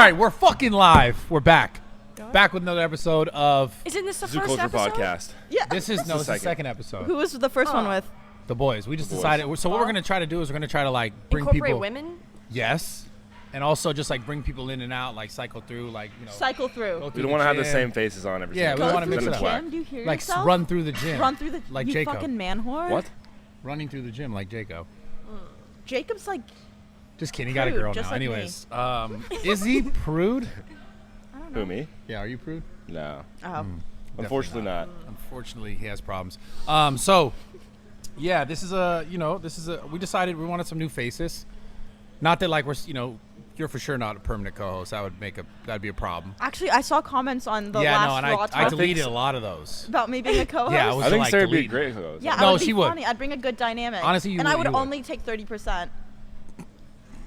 right, we're fucking live. We're back. Back with another episode of... Isn't this the Zoo first Culture episode? Podcast. Yeah. This is the second episode. Who was the first one with? The boys. We just decided... So what we're going to try to do is we're going to try to, like, bring Incorporate people... women? Yes. And also just, like, bring people in and out, like, cycle through, like, you know... Cycle through. We don't want to have the same faces on every Yeah, single we want to mix time. it It's up. Gym? Do you hear Like, yourself? run through the gym. Run through the... Like you Jacob. fucking man whore. What? Running through the gym like Jacob. Jacob's like... Just kidding. He got a Prude, girl just now. like me. Anyways. Is he prude? I don't know. Who, me? Yeah, are you prude? No. Oh. Unfortunately not. Unfortunately, he has problems. So, yeah, this is we decided we wanted some new faces. Not that, like, you're for sure not a permanent co-host. That'd be a problem. Actually, I saw comments on the no, last and Raw I Talk deleted a lot of those. about me being a co-host. Yeah, I was I think like, Sarah would be a delete. great host. Yeah, No, I would she be would. funny. I'd bring a good dynamic. Honestly, you and would, I would you would. only take 30%.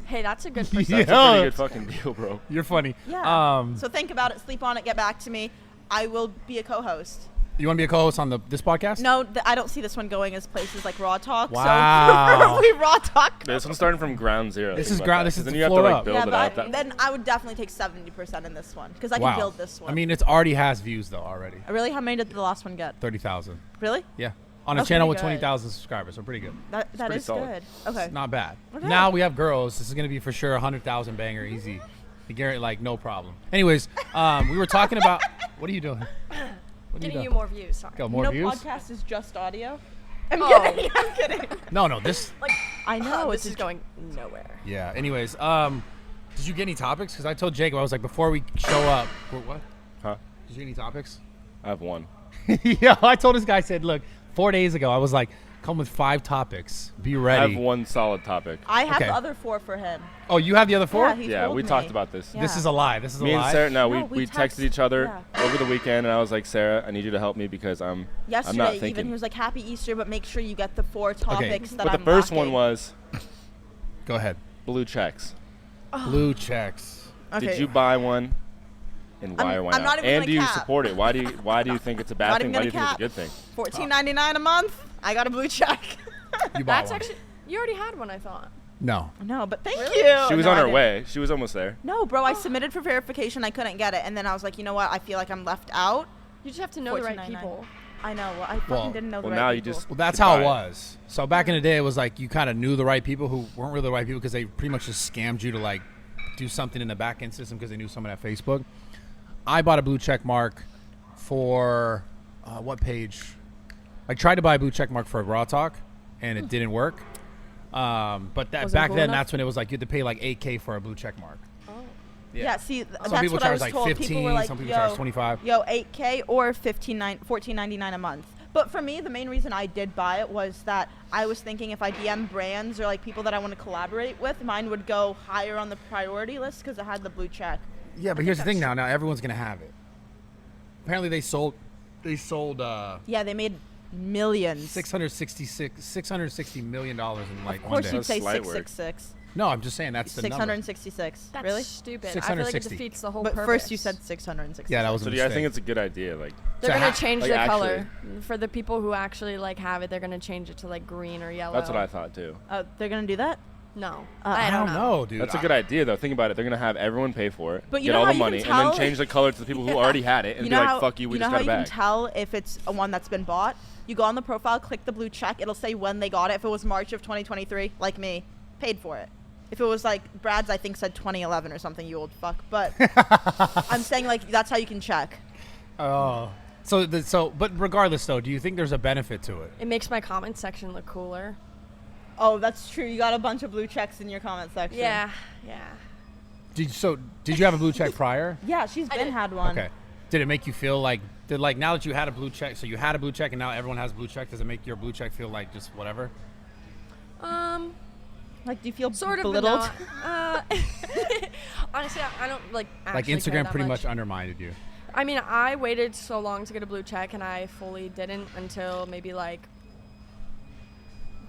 Hey, that's a good That's percentage. a pretty good fucking deal, bro. You're funny. Yeah. So think about it. Sleep on it. Get back to me. I will be a co-host. You want to be a co-host on this podcast? No, I don't see this one going as places like Raw Talk. Wow. So preferably Raw Talk. This one's starting from ground zero. This Think is about ground- that, this 'cause is then the you have to floor like up. build Yeah, it but out. then I would definitely take 70% in this one because I Wow. can build this one. I mean, it's already has views though already. Really, how many did the last one get? 30,000. Really? Yeah. On a That's channel pretty with good. 20,000 subscribers, so pretty good. That pretty is solid. good. Okay. It's not bad. Okay. Now we have girls. This is gonna be for sure 100,000 banger easy. You guarantee, like, no problem. Anyways, we were talking about. What are you doing? What are Getting you doing? more views. Sorry. Go, more no views? podcast is just audio. I'm Oh. kidding. I'm kidding. No, this. Like, I know this it's is going nowhere. Yeah. Anyways, did you get any topics? Because I told Jacob I was like, before we show up. What? Huh? Did you get any topics? I have one. Yeah, I told this guy. I said, look, 4 days ago, I was like, come with 5 topics. Be I ready. have one solid topic. I have Okay. the other 4 for him. Oh, you have the other 4? Yeah, he Yeah, told we me. talked about this. Yeah. This is a lie. This is a Me lie. and Sarah, No, we we texted text- each other yeah. over the weekend, and I was like, Sarah, I need you to help me because I'm not Yesterday, thinking. even he was like, "Happy Easter," but make sure you get the 4 topics that but I'm the first lacking. one was Go ahead. blue checks. Blue checks. Okay. Did you buy one? And why I'm- or why I'm not? not even And gonna do you cap. support it? Why do you think it's a bad Not thing? even Why do you gonna think it's a good thing? $14.99 a month. I got a blue check. You bought That's one. actually. You already had one, I thought. No. No, but thank Really? you. She was No, on I her didn't. way. She was almost there. No, bro, I submitted for verification. I couldn't get it, and then I was like, you know what? I feel like I'm left out. You just have to know the right $14.99. people. I know. Well, I fucking Well- didn't know the Well, right now you people. just. Well, that's could how buy it was. So back in the day, it was like you kind of knew the right people who weren't really the right people because they pretty much just scammed you to like do something in the back end system because they knew someone at Facebook. I bought a blue check mark for what page? I tried to buy a blue check mark for Raw Talk, and it didn't work. But that Wasn't back cool then, enough? that's when it was like you had to pay like $8K for a blue check mark. Yeah, see, Some that's people what I charge was like told. 15, people were like, some people yo, charge 25. Yo, 8K or $14.99 a month. But for me, the main reason I did buy it was that I was thinking if I DM brands or like people that I want to collaborate with, mine would go higher on the priority list because it had the blue check. Yeah, but here's the thing now. Now everyone's gonna have it. Apparently they sold Yeah, they made millions. $660 million in like Of one course day. you'd say That's slight work. 666. No, I'm just saying that's the number. 666. That's really? stupid. I feel like it 660. defeats the whole But purpose. first you said 660. Yeah, that was a So mistake. I think it's a good idea. Like, They're So gonna ha- change like the actually- color for the people who actually like have it. They're gonna change it to like green or yellow. that's what I thought too. They're going to do that? No, I don't know, dude. That's a good idea though. Think about it. They're gonna have everyone pay for it, But you get know all how the you can money, and tell- then change the color to the people who already had it, and You be know like, how, "Fuck you, we you know just how got it you back." can tell if it's a one that's been bought? You go on the profile, click the blue check. It'll say when they got it. If it was March of 2023, like me, paid for it. If it was like Brad's, I think said 2011 or something, you old fuck. But I'm saying like that's how you can check. Oh. But regardless though, do you think there's a benefit to it? It makes my comment section look cooler. Oh, that's true. You got a bunch of blue checks in your comment section. Yeah. Did you have a blue check prior? Yeah, she's I been did. had one. Okay. Did it make you feel like now that you had a blue check, so you had a blue check and now everyone has a blue check, does it make your blue check feel like just whatever? Like, do you feel Sort of belittled? But not. Honestly, I don't like. Like actually care Instagram that pretty much undermined you. I mean, I waited so long to get a blue check, and I fully didn't until maybe like.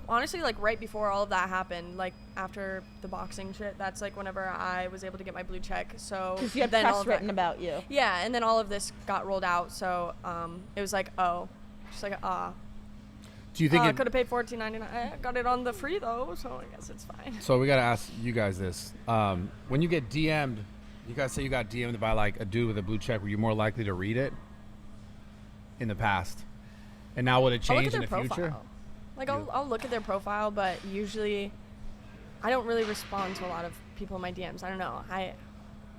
Honestly, like right before all of that happened, like after the boxing shit, that's like whenever I was able to get my blue check. So Because you had then all press of that- written about you. Yeah, and then all of this got rolled out, so it was like, oh, just like Do you think I it, could have paid $14.99. I got it on the free though, so I guess it's fine. so we got to ask you guys this. When you get DM'd You guys say you got DM'd by like a dude with a blue check. Were you more likely to read it in the past? And now would it I'll look change at in their the profile. future? Like I'll look at their profile, but usually I don't really respond to a lot of people in my DMs. I don't know.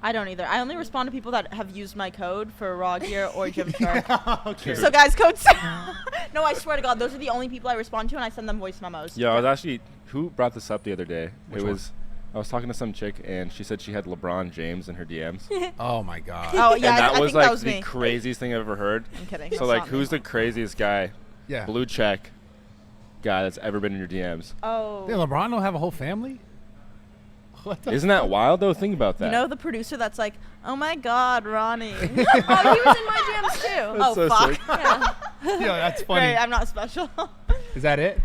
I don't either. I only respond to people that have used my code for raw gear or Gymshark. Okay. So guys, code No, I swear to God, those are the only people I respond to, and I send them voice memos. Yeah, I was actually. Who brought this up the other day? Which it one? was. I was talking to some chick, and she said she had LeBron James in her DMs. Oh my god. Oh yeah, and that I was think like that was the me. craziest thing I've ever heard. I'm kidding. So That's like, not who's me. the craziest guy, Yeah. blue check, guy that's ever been in your DMs? Oh. Did LeBron don't have a whole family? What the Isn't that wild though? Think about that. You know the producer that's like, oh my God, Ronnie. oh, he was in my DMs too. Oh so fuck. sick. Yeah. Yeah, that's funny. Great, I'm not special. Is that it?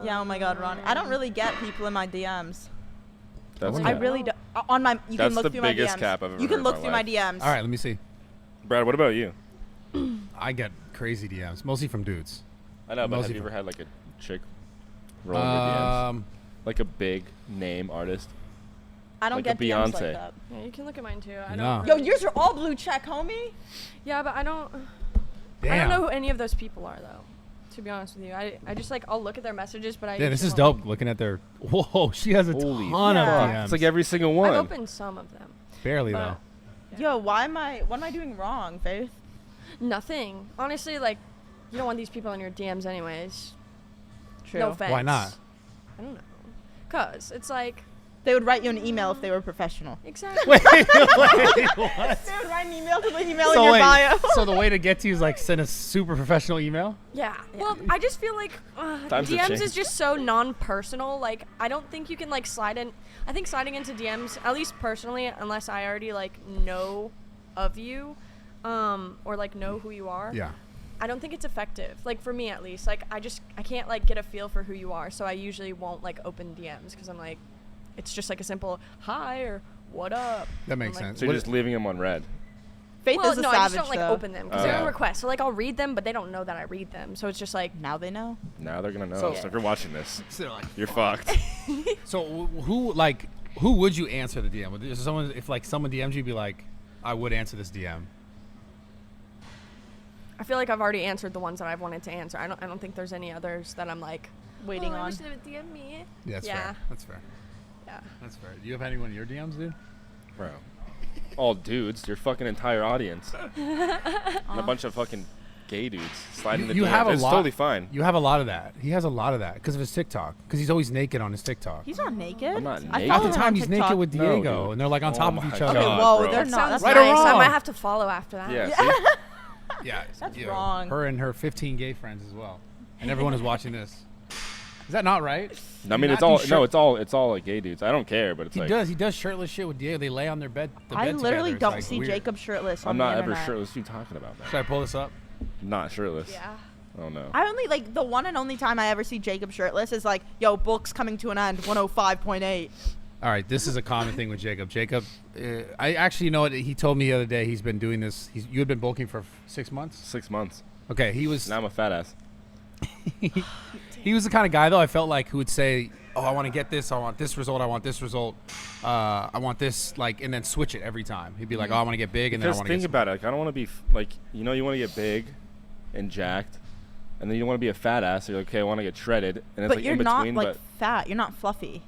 Yeah, oh my God, Ronnie. I don't really get people in my DMs. That's I cap. really don't. On my, you That's can look the through my biggest DMs. cap I've ever You can heard look in through my my DMs. All right, let me see. Brad, what about you? I get crazy DMs, mostly from dudes. I know, but Mostly have you from- ever had like a chick roll in your DMs? Like a big name artist? I don't like get a DMs like Beyonce. that. Yeah, you can look at mine too. I No. don't. Yo, really- yours are all blue check, homie. Yeah, but I don't Damn. know who any of those people are though. To be honest with you, I just like I'll look at their messages, but I. Yeah, this usually is won't, dope. Looking at their. Whoa, she has a Holy ton Yeah. of DMs. It's like every single Like, one. I've opened some of them. Barely but- though. Yo, what am I doing wrong, Faith? Nothing. Honestly, like, you don't want these people in your DMs anyways. True. No offense. Why not? I don't know. Cause it's like They would write you an email if they were professional. exactly. Wait, what? They would write an email to the email in your bio. So the way to get to you is like send a super professional email. Yeah. Well, I just feel like Times have DMs changed. is just so non-personal. Like, I don't think you can like slide in. I think sliding into DMs, at least personally, unless I already like know of you, or like know who you are. Yeah. I don't think it's effective. Like for me at least. Like I can't like get a feel for who you are. So I usually won't like open DMs because I'm like, it's just like a simple hi or what up. That makes I'm like, sense. So you're just leaving them on red. Faith Well, is a no, I savage, just don't like though. open them because Oh. they're Yeah. on request. So like I'll read them, but they don't know that I read them. So it's just like Now they know. Now they're gonna know. So- So if you're watching this, So, like, you're fucked. so who would you answer the DM? Would someone if like someone DMs you, be like, I would answer this DM. I feel like I've already answered the ones that I've wanted to answer. I don't think there's any others that I'm like Waiting I on. wish they would DM me. Yeah, that's Yeah. fair. That's fair. Yeah. That's fair. Do you have anyone in your DMs, dude? Bro. All dudes, your fucking entire audience. And a bunch of fucking gay dudes sliding the You DMs. have a It's lot. totally fine. You have a lot of that. He has a lot of that because of his TikTok. Because he's always naked on his TikTok. He's not naked. I'm not I naked. follow Half the him time on he's TikTok. naked with No, Diego, dude. and they're like on Oh top of my each God. other. Okay, whoa, bro. they're That not. sounds That's Right or nice. I wrong? might have to follow after that. Yeah. Yeah. See? Yeah, That's you know, wrong. Her and her 15 gay friends as well, and everyone is watching this. Is that not right? I mean, Not it's all do no, shirt- it's all like gay dudes. I don't care, but it's He like does shirtless shit with Diego. They lay on their bed. The I bed literally together. It's, don't like, see weird. Jacob shirtless on I'm the not ever internet. shirtless. What are you talking about, man? Should I pull this up? Not shirtless. Yeah. Oh no. I only like the one and only time I ever see Jacob shirtless is like, yo, book's coming to an end, 105.8. All right, this is a common thing with Jacob. Jacob, I actually know what he told me the other day. He's been doing this. You had been bulking for 6 months. 6 months. Okay, he was. Now I'm a fat ass. He was the kind of guy though. I felt like who would say, "Oh, I want to get this. I want this result. I want this result. I want this." Like, and then switch it every time. He'd be like, "Oh, I want to get big," and then I Because want to get. think about it. Like, I don't want to be like, you know, you want to get big and jacked, and then you want to be a fat ass. So you're like, okay, I want to get shredded, and it's But like you're in not between. like fat. You're not fluffy.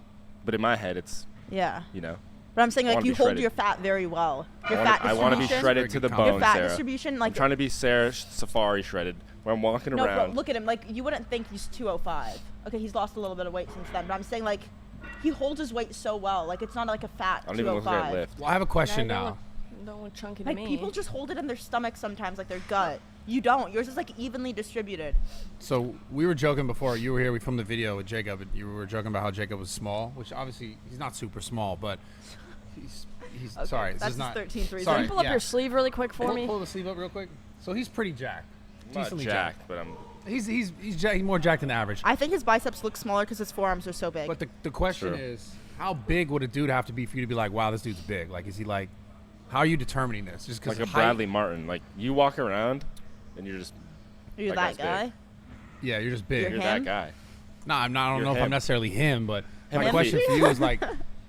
But in my head, it's Yeah. you know. But I'm saying I like wanna you be hold shredded. your fat very well. Your I fat want to be distribution- shredded to the Your bone, Your fat Sarah. distribution, like I'm trying to be Sara Saffari shredded, where I'm walking no, around. but look at him. Like you wouldn't think he's 205. Okay, he's lost a little bit of weight since then. But I'm saying like he holds his weight so well. Like it's not like a fat I don't even look like I 205. lift. Well, I have a question Nah, now. Don't look chunky to Like me. people just hold it in their stomach sometimes, like their gut. You don't. Yours is like evenly distributed. So we were joking before you were here. We filmed the video with Jacob, and you were joking about how Jacob was small, which obviously he's not super small, but he's Okay, sorry. This that's is his not. 13th reason. Can Sorry, you pull up yeah. your sleeve really quick for me? Pull the sleeve up real quick. So he's pretty jacked. I'm not Decently jacked, but I'm. He's more jacked than average. I think his biceps look smaller because his forearms are so big. But the question True. is, how big would a dude have to be for you to be like, wow, this dude's big? Like, is he like, how are you determining this? Just because Like a Bradley Martin. Like you walk around, and you're just You're that that guy's guy. big. Yeah, you're just big. You're you're him? that guy. No, I don't You're know if I'm him. necessarily him, but Him my and question me. for you is like,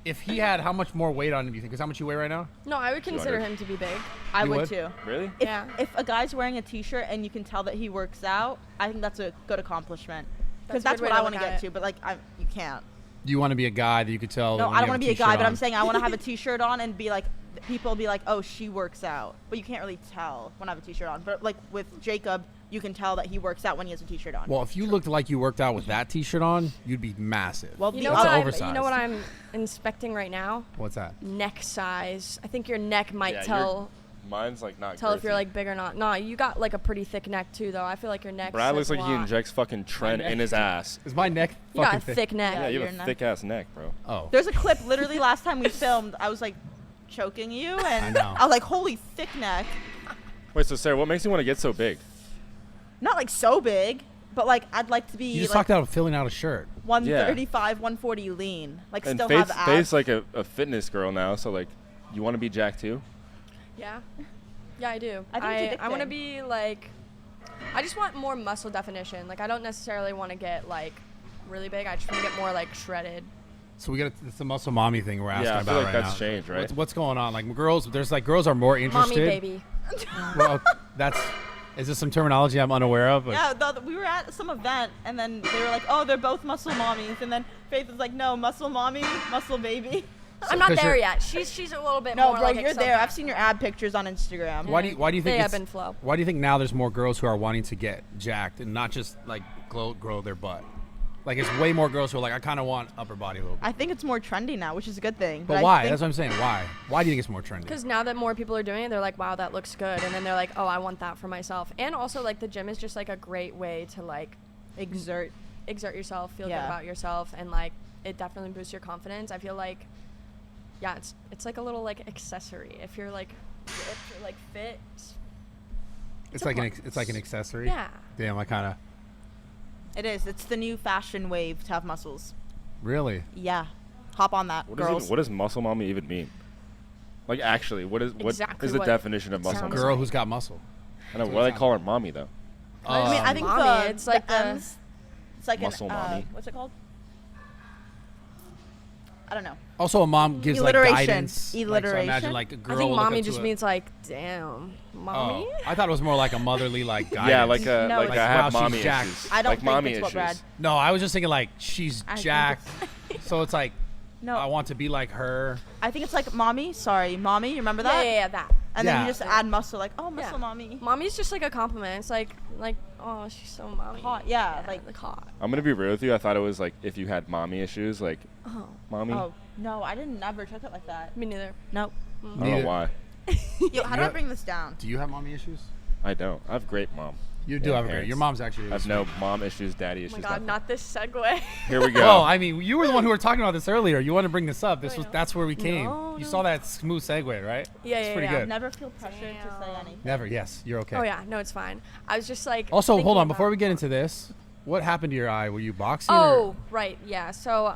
if he had how much more weight on him, do you think? Because how much you weigh right now? No, I would consider 200. him to be big. I You would would? too. Really? If, Yeah. if a guy's wearing a t-shirt and you can tell that he works out, I think that's a good accomplishment. Because That's that's a good what way I to want to look get at to. it. But like, you can't. Do you want to be a guy that you could tell? No, when I you don't have want to be a guy, t-shirt but I'm on? saying I want to have a t-shirt on and be like, people be like, oh, she works out. But you can't really tell when I have a t-shirt on. But like with Jacob, you can tell that he works out when he has a t-shirt on. Well, if you looked like you worked out with that t-shirt on, you'd be massive. Well, You the know That's what? other- oversized. You know what I'm inspecting right now? What's that? Neck size. I think your neck might Yeah, tell Mine's like not. if you're girthy. like big or not. Nah, you got like a pretty thick neck too, though. I feel like your neck. Brad looks says like a he lot. injects fucking Trent in his ass. Is my neck You got fucking a thick neck. Yeah, you your have a neck. thick ass neck, bro. Oh. There's a clip literally last time we filmed. I was like choking you, and I know. I was like, holy thick neck. Wait, so Sarah, what makes you want to get so big? Not like so big, but like I'd like to be You just like talked about filling out a shirt. 135, 140 lean. Like And still have Faith's abs. like a fitness girl now, so like, you want to be jacked too? Yeah. Yeah, I do. I think it's I want to addicting. be like. I just want more muscle definition. Like I don't necessarily want to get like really big. I just want to get more like shredded. So we got it's the muscle mommy thing we're asking Yeah, I about feel like right that's now. changed, right? What's going on? Like girls, there's like girls are more interested. Mommy baby. Well, is this some terminology I'm unaware of? Like, Yeah, we were at some event, and then they were like, "Oh, they're both muscle mommies," and then Faith was like, "No, muscle mommy, muscle baby." I'm not 'cause there you're- yet. She's a little bit No, more bro, like you're Excel there. I've fat. seen your ab pictures on Instagram. Why do you think They ebb it's, and flow. why do you think now there's more girls who are wanting to get jacked and not just like grow their butt? Like it's way more girls who are like, I kind of want upper body a little bit. I think it's more trendy now, which is a good thing. But I why? think- That's what I'm saying. Why? Why do you think it's more trendy? Because now that more people are doing it, they're like, wow, that looks good. And then they're like, oh, I want that for myself. And also, like, the gym is just, like, a great way to, like, exert. yourself, feel Yeah. good about yourself. And, like, it definitely boosts your confidence. I feel like, yeah, it's like a little, like, accessory. If you're, like, ripped or, like, fit. It's a like plus. it's like an accessory. Yeah. Damn, I kind of It is. It's the new fashion wave to have muscles. really. Yeah, hop on that, girls. What does muscle mommy even mean? Like actually, what is Exactly the what definition of it muscle sounds mommy? Girl like. who's got muscle. I know. Why do they call her mommy though? I mean, I think Mommy, it's like the- M's, it's like Muscle an, mommy. what's it called? I don't know. Also, a mom gives like Alliteration. guidance. Like, so Alliteration. imagine like a girl. I think will look mommy up to just a- means, like, damn, mommy? Oh, I thought it was more like a motherly like guidance. Yeah, like a No, like it's- I have Wow, she's mommy jacked. issues. I don't like think mommy it's what issues. Brad. No, I was just thinking like she's I think jacked, so it's like No, I want to be like her. I think it's like mommy. Sorry, mommy. You remember that? Yeah, that. And then Yeah. you just add muscle, like, oh, muscle Yeah. mommy. Mommy's just like a compliment. It's like, oh, she's so mommy. Hot, yeah, like- hot. I'm gonna be real with you. I thought it was like if you had mommy issues, like Oh, mommy. Oh no, I didn't never took it like that. me neither. Nope. I don't know Neither. why. Yo, how do I Yep. bring this down? Do you have mommy issues? I don't. I have great mom. You do Yeah, have a great. parents. Your mom's actually. I Really have sweet. no mom issues, daddy Oh issues. my god, nothing. not this segue. Here we go. Well, I mean, you were the one who were talking about this earlier. You want to bring this up. This I was know. that's where we came. No, You no. saw that smooth segue, right? Yeah, It's yeah, pretty yeah. good. Never feel pressured to say Damn. anything. Never. Yes, you're okay. Oh yeah, no, it's fine. I was just like. Also, hold thinking on. Before about- we get into this, what happened to your eye? Were you boxing? or- Oh, right, yeah. So,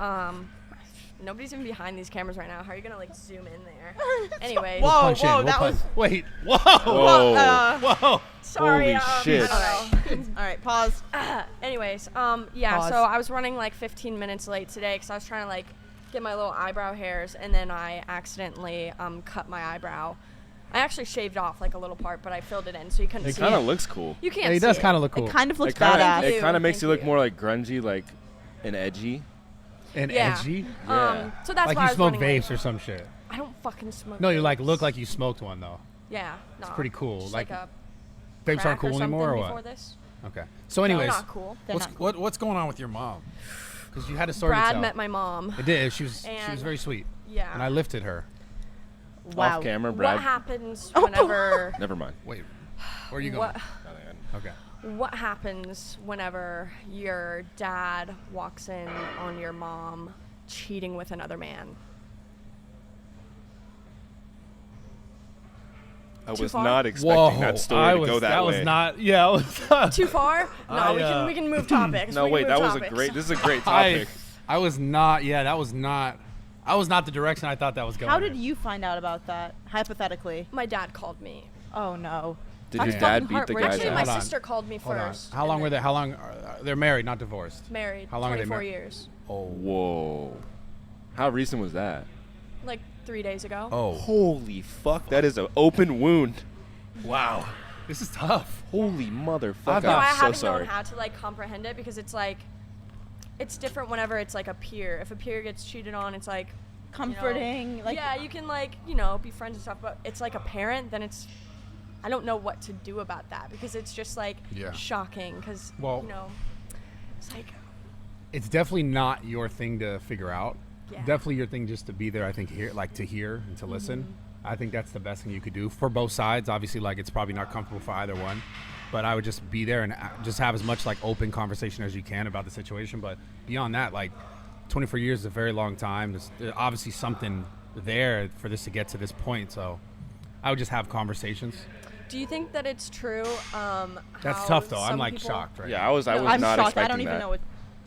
nobody's even behind these cameras right now. How are you gonna like zoom in there? Anyway. We'll Whoa, punch in. whoa, We'll that punch- was- Wait. Whoa. Whoa. Whoa. Sorry. Holy shit. I don't know. All right, pause. Anyways, yeah. Pause. So I was running like 15 minutes late today because I was trying to like get my little eyebrow hairs, and then I accidentally cut my eyebrow. I actually shaved off like a little part, but I filled it in so you couldn't It see kind it. of looks cool. You can't. Yeah, he see does it. kind of look cool. It kind of looks It kind badass. Thank of you. makes you Thank look you. more like grungy, like and edgy. and Yeah. edgy. Yeah. So that's Like why you I was smoke running late. vapes or some shit. I don't fucking smoke. No, you like vapes. look like you smoked one though. Yeah. No. pretty cool. Just Like, a Vapes crack aren't cool something anymore or before what? This. Okay. So, No, anyways, not cool. They're not cool. what's going on with your mom? Because you had a story to Brad tell. met my mom. It did. She was And- very sweet, Yeah. and I lifted her. Wow. Off camera, Brad. What happens Oh, whenever? Never mind. Wait, where are you going? What, Okay. what happens whenever your dad walks in on your mom cheating with another man? I Too was far? not expecting that story to go that way. was not. Yeah, it was. Too far? No, I, we can move topics. No, We can wait, move that was a topics. great. This is a great I, topic. I was not. Yeah, that was not. I was not the direction I thought that was going. How did you find out about that? Hypothetically. My dad called me. Oh no. Did That's your fucking dad beat the heartbreaking. guy's Actually, my Hold on. ass? sister called me Hold on. first. How long and were they? then How long? They're married, not divorced. Married. How long are they 24 married? years. Oh. Whoa. How recent was that? Like 3 days ago. Oh, Holy fuck, that is an open wound. wow. This is tough. Holy motherfucker. thought- No, I I'm so haven't sorry. known how to like comprehend it because it's like, it's different whenever it's like a peer. If a peer gets cheated on, it's like Comforting, like yeah, you can like be friends and stuff. But it's like a parent, then it's I don't know what to do about that because it's just like Yeah. shocking because Well- it's like It's definitely not your thing to figure out. Yeah. Definitely your thing just to be there, I think, to hear and to listen. I think that's the best thing you could do for both sides. Obviously, like, it's probably not comfortable for either one. But I would just be there and just have as much, like, open conversation as you can about the situation. But beyond that, like, 24 years is a very long time. There's obviously something there for this to get to this point. So I would just have conversations. Do you think that it's true? That's how tough, though. I'm, some like, people- shocked right Yeah, now. I was I'm not shocked. expecting I don't even that. know what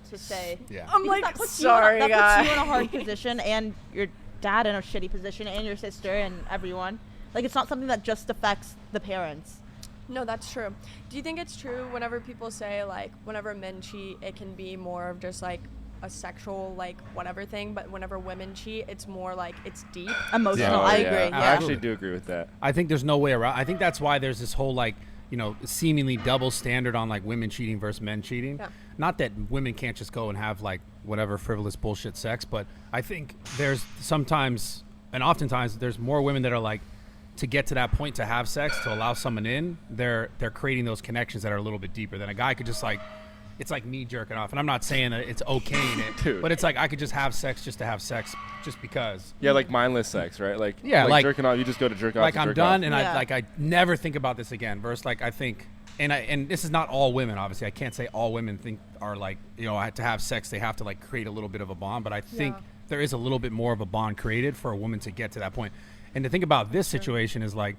to say. Yeah. I'm Because like, that puts sorry, that guys. puts you in a hard position, and your dad in a shitty position, and your sister, and everyone. Like, it's not something that just affects the parents. No, that's true. Do you think it's true whenever people say, like, whenever men cheat, it can be more of just, like, a sexual, like, whatever thing, but whenever women cheat, it's more, like, it's deep? Emotional. Oh, I yeah. agree. I Yeah. actually do agree with that. I think there's no way around. I think that's why there's this whole like, seemingly double standard on like women cheating versus men cheating. Yeah. Not that women can't just go and have like whatever frivolous bullshit sex, but I think there's sometimes and oftentimes there's more women that are like to get to that point to have sex, to allow someone in, they're creating those connections that are a little bit deeper than a guy could just like. It's like me jerking off, and I'm not saying that it's okay in it, Dude. but it's like I could just have sex just to have sex, just because. Yeah, like mindless sex, right? Like, Yeah, like- jerking off. You just go to jerk off. Like to I'm jerk done, off. and Yeah. I never think about this again. Versus like I think, and this is not all women. Obviously, I can't say all women think are like to have sex they have to like create a little bit of a bond. But I think Yeah. there is a little bit more of a bond created for a woman to get to that point. And to think about this situation is like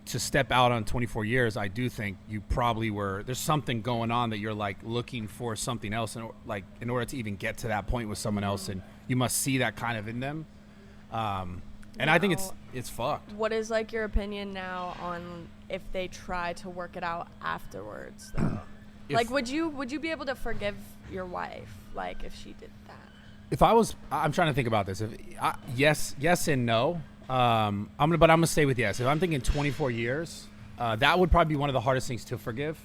to step out on 24 years. I do think you probably there's something going on that you're like looking for something else, in order to even get to that point with someone else, and you must see that kind of in them. And I think it's fucked. What is, like, your opinion now on if they try to work it out afterwards, though? Like, would you be able to forgive your wife, like, if she did that? If I was, I'm trying to think about this. Yes and no. I'm gonna stay with yes. If I'm thinking 24 years, that would probably be one of the hardest things to forgive.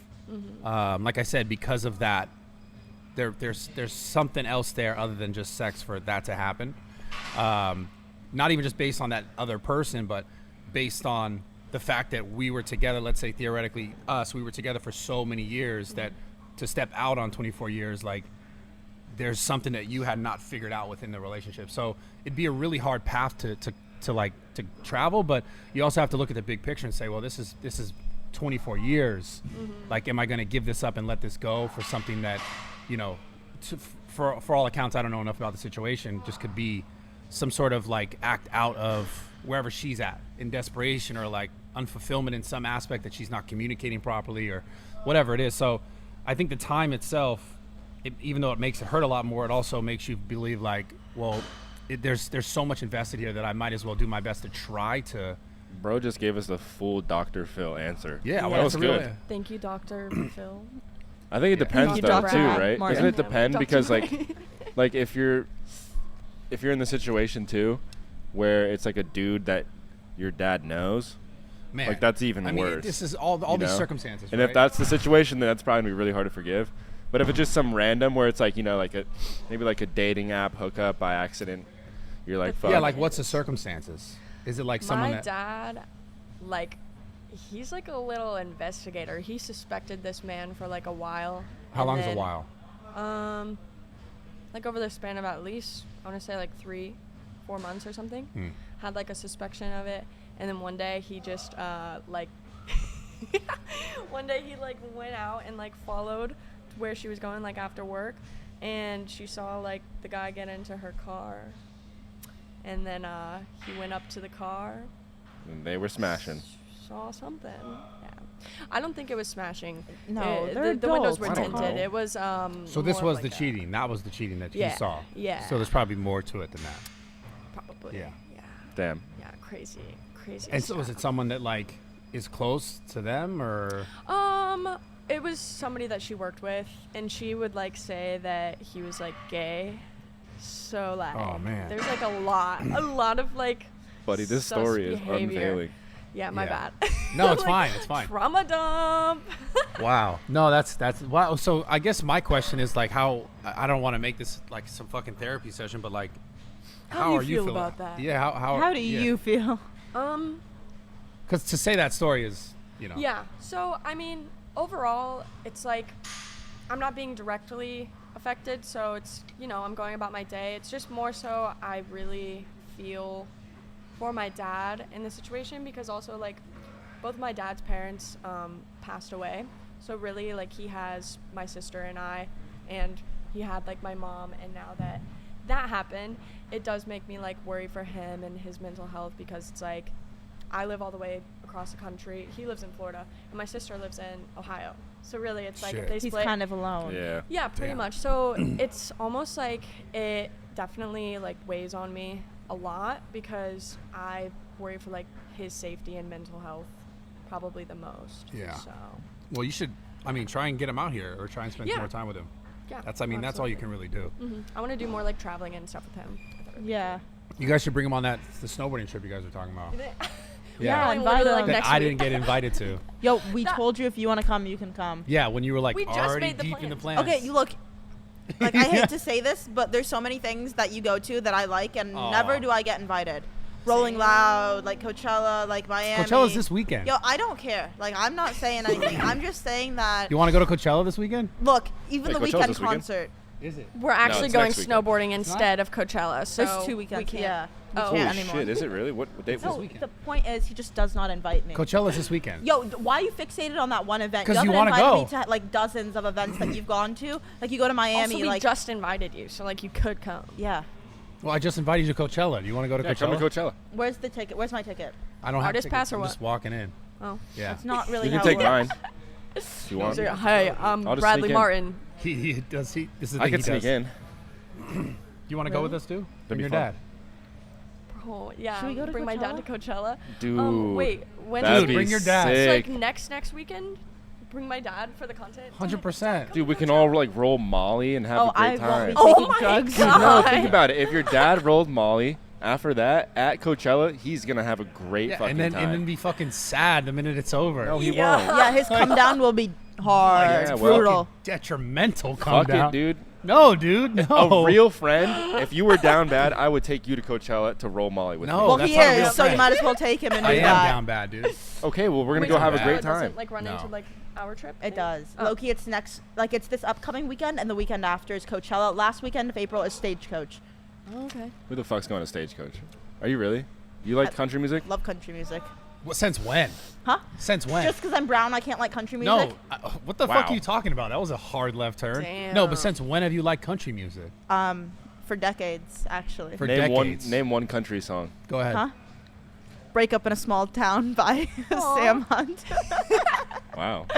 Like I said, because of that, there's something else there other than just sex for that to happen. Not even just based on that other person, but based on the fact that we were together. Let's say theoretically, we were together for so many years that to step out on 24 years, like. There's something that you had not figured out within the relationship. So it'd be a really hard path to travel, but you also have to look at the big picture and say, well, this is 24 years. Like, am I going to give this up and let this go for something that, for all accounts, I don't know enough about the situation, just could be some sort of like act out of wherever she's at in desperation or like unfulfillment in some aspect that she's not communicating properly or whatever it is. So I think the time itself, even though it makes it hurt a lot more, it also makes you believe like, well, there's so much invested here that I might as well do my best to try to. Bro just gave us the full Dr. Phil answer. Yeah, well, that was that's really- good. Thank you, Dr. Phil. I think it depends Thank you, though Dr. too, Brad right? Martin. Doesn't it depend? Dr. Because like if you're in the situation too, where it's like a dude that your dad knows, Man, like that's even I mean, worse. this is all you these know? circumstances. And right? if that's the situation, then that's probably gonna be really hard to forgive. But if it's just some random where it's like like maybe like a dating app hookup by accident, you're like, fuck. yeah, like what's the circumstances? Is it like someone My that? dad, like, he's like a little investigator. He suspected this man for like a while. How and long is a then, while? Like over the span of at least, I want to say like 3-4 months or something. Had like a suspicion of it, and then one day he just one day he like went out and like followed where she was going like after work, and she saw like the guy get into her car, and then he went up to the car. And they were smashing. Saw something. Yeah, I don't think it was smashing. No, It- they're the windows were adults. I don't tinted. know. It was So this more was like the a- cheating. That was the cheating that Yeah, you saw. yeah. So there's probably more to it than that. Probably. Yeah. Yeah. Damn. Yeah. Crazy. And so was it someone that like is close to them or? It was somebody that she worked with, and she would like say that he was like gay, so lag. Oh, man. There's like a lot of like. Buddy, this sus story is behavior. unveiling. Yeah, my Yeah. bad. No, it's Like, fine. It's fine. Trauma dump. Wow. No, that's wow. So I guess my question is like, how I don't want to make this like some fucking therapy session, but like, How how do you are you feel feeling about that? Yeah. How do you feel? Because to say that story is, you know. Yeah. So, I mean, overall, it's like I'm not being directly affected. So it's, I'm going about my day. It's just more so I really feel for my dad in the situation because also, like, both my dad's parents passed away. So really, like, he has my sister and I, and he had, like, my mom. And now that happened, it does make me, like, worry for him and his mental health because it's like I live all the way across the country. He lives in Florida, and my sister lives in Ohio. So really, it's like Shit. if they He's split. kind of alone. Yeah. Yeah, pretty Damn. much. So it's almost like it definitely like weighs on me a lot because I worry for like his safety and mental health probably the most. Yeah. So Well, you should. I mean, try and get him out here, or try and spend Yeah. more time with him. yeah. That's all you can really do. I want to do more like traveling and stuff with him. Yeah. You guys should bring him on the snowboarding trip you guys were talking about. Yeah, Like, invite literally, him. like, That next I week. didn't get invited to. Yo, we That- told you if you want to come, you can come. Yeah, when you were like We just already made the deep in the plans. plans. Okay, you look. Like, I hate to say this, but there's so many things that you go to that I like, and Aw. never do I get invited. Rolling Same. Loud, like Coachella, like Miami. Coachella's this weekend. Yo, I don't care. Like, I'm not saying anything. I'm just saying that. You want to go to Coachella this weekend? Look, even Wait, the Coachella's weekend this weekend? concert. Is it? We're actually it's going next weekend. snowboarding It's not? instead of Coachella. So There's 2 we weekends. can't. Yeah. We Oh. can't Holy anymore. shit, is it really? What date No, was it? weekend. the point is, he just does not invite me. Coachella's this weekend. Yo, why are you fixated on that one event? 'Cause haven't you wanna invited go. me to like dozens of events that you've gone to. Like you go to Miami, Also, we like just invited you, so like you could come. yeah. Well, I just invited you to Coachella. Do you want to go to Yeah, Coachella? come to Coachella. Where's the ticket? Where's my ticket? I don't have Artist tickets. pass or I'm what? just walking in. Oh. Yeah. It's not really. You can how take it works. mine if you want. So, hey, I'm I'll just Bradley sneak in. Martin. He does. This is the I thing could he sneak does. in. You want to go with us too? Bring be your fun. dad. Oh, yeah. Should we go to bring my dad to Coachella? Coachella? Dude. Wait, when That'd Dude, be bring your dad. it's sick. like next weekend? Bring my dad for the content? 100%. Dude, we can all like roll Molly and have Oh, a great I won't time. be Oh taking my drugs. Dude, no, God. think about it. If your dad rolled Molly after that at Coachella, he's gonna have a great Yeah, fucking and time. then be fucking sad the minute it's over. No, he Yeah. won't. Yeah, his come down will be hard. Yeah, It's well- brutal. Detrimental. Come Fuck down. it, dude. No, dude. No. A real friend. If you were down bad, I would take you to Coachella to roll Molly with No. me. Well, that's he not a real is, so you friend. might as well take him and do I am that. down bad, dude. Okay, well we're gonna Wait, go so have a bad. great it doesn't, time. like run No. into like our trip? It does. Oh. Loki, it's next. Like it's this upcoming weekend, and the weekend after is Coachella. Last weekend of April is Stagecoach. Oh, okay. Who the fuck's going to Stagecoach? Are you really? You like country music? Love country music. What, since when? Huh? Since when? Just because I'm brown, I can't like country music. no. What the fuck Wow. are you talking about? That was a hard left turn. No, but Damn. since when have you liked country music? For decades, actually. For Name decades. name one country song. Go ahead. Huh? Break Up in a Small Town by Aw. Sam Hunt. Wow. No,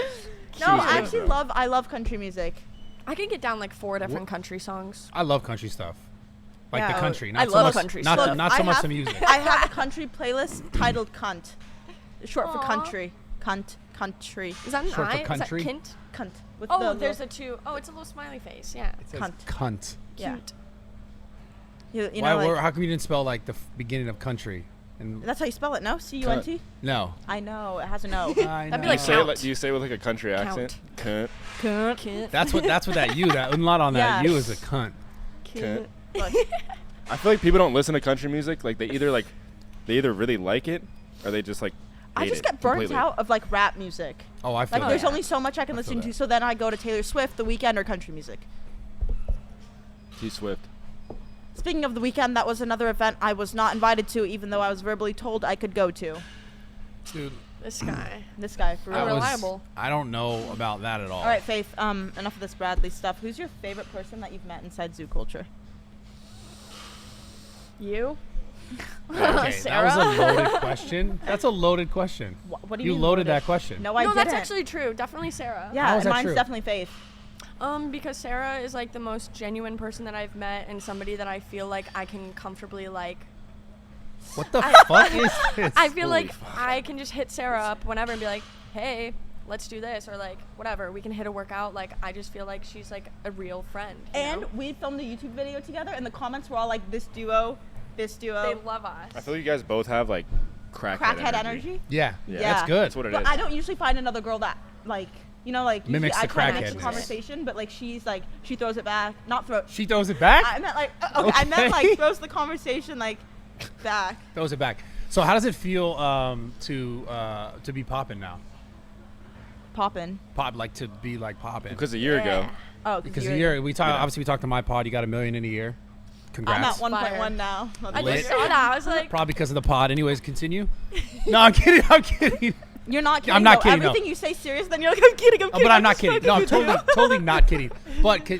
Choose I one, actually bro. I love country music. I can get down like 4 different Wha- country songs. I love country stuff. Like Yeah, the country. I Not so love much, country not, stuff. not I so much have- the music. I have a country playlist titled Cunt. Short for Aw. country. Cunt. Country. Is that an Short for I? country? Is that kint? Cunt. With Oh, the there's little- a 2. Oh, it's a little smiley face. Yeah. It says Cunt. cunt. Yeah. Cute. You Why, know, like, how come you didn't spell like the beginning of country? And that's how you spell it, no? C-U-N-T? no. I know. It has a no. That'd I be know. Do you like say it count. like, do you say it with like a country accent? Cunt. Cunt. Kint. That's what that you that umlaut on that Yeah. you is a cunt. Kint. Look, I feel like people don't listen to country music. Like they either really like it or they just like I hate just it get burnt completely. out of like rap music. Oh, I feel Like there's that. only so much I can I feel listen to, that. so then I go to Taylor Swift, The Weeknd, or country music. T Swift. Speaking of The Weeknd, that was another event I was not invited to, even though I was verbally told I could go to. Dude, This guy. This guy, for I real. was- Reliable. I don't know about that at all. All right, Faith. Enough of this Bradley stuff. Who's your favorite person that you've met inside zoo culture? You? Okay, Sarah? that was a loaded question. That's a loaded question. What do you mean loaded that question. No, I no, didn't. that's actually true. Definitely Sarah. How Yeah, is and that mine's true? definitely Faith. Because Sarah is like the most genuine person that I've met and somebody that I feel like I can comfortably like. What the fuck is this? I feel Holy like fuck. I can just hit Sarah up whenever and be like, hey, let's do this, or like whatever, we can hit a workout. Like I just feel like she's like a real friend. And we filmed a YouTube video together, and the comments were all like, this duo. They love us. I feel like you guys both have like crackhead energy. Yeah. Yeah. That's good. That's what it But is. I don't usually find another girl that like, you know, like Mimics usually the I try to crackhead mix the mix. conversation, but like she's like she throws it back, not throw. She throws it back? I meant like okay, I meant like throws the conversation like back. Throws it back. So how does it feel to be popping now? Poppin'. To be like popping. Because a year ago. Oh, Because a year we talk. Obviously, we talked to my pod. You got $1 million in a year. Congrats. I'm at Fire. 1.1 now. I Lit. just saw that. I was like, Probably because of the pod. Anyways, continue. No, I'm kidding. I'm kidding. You're not kidding. I'm not though. kidding, Everything no. you say serious, then you're like, I'm kidding. I'm kidding. But I'm not just kidding. fucking No, I'm with you." totally not kidding.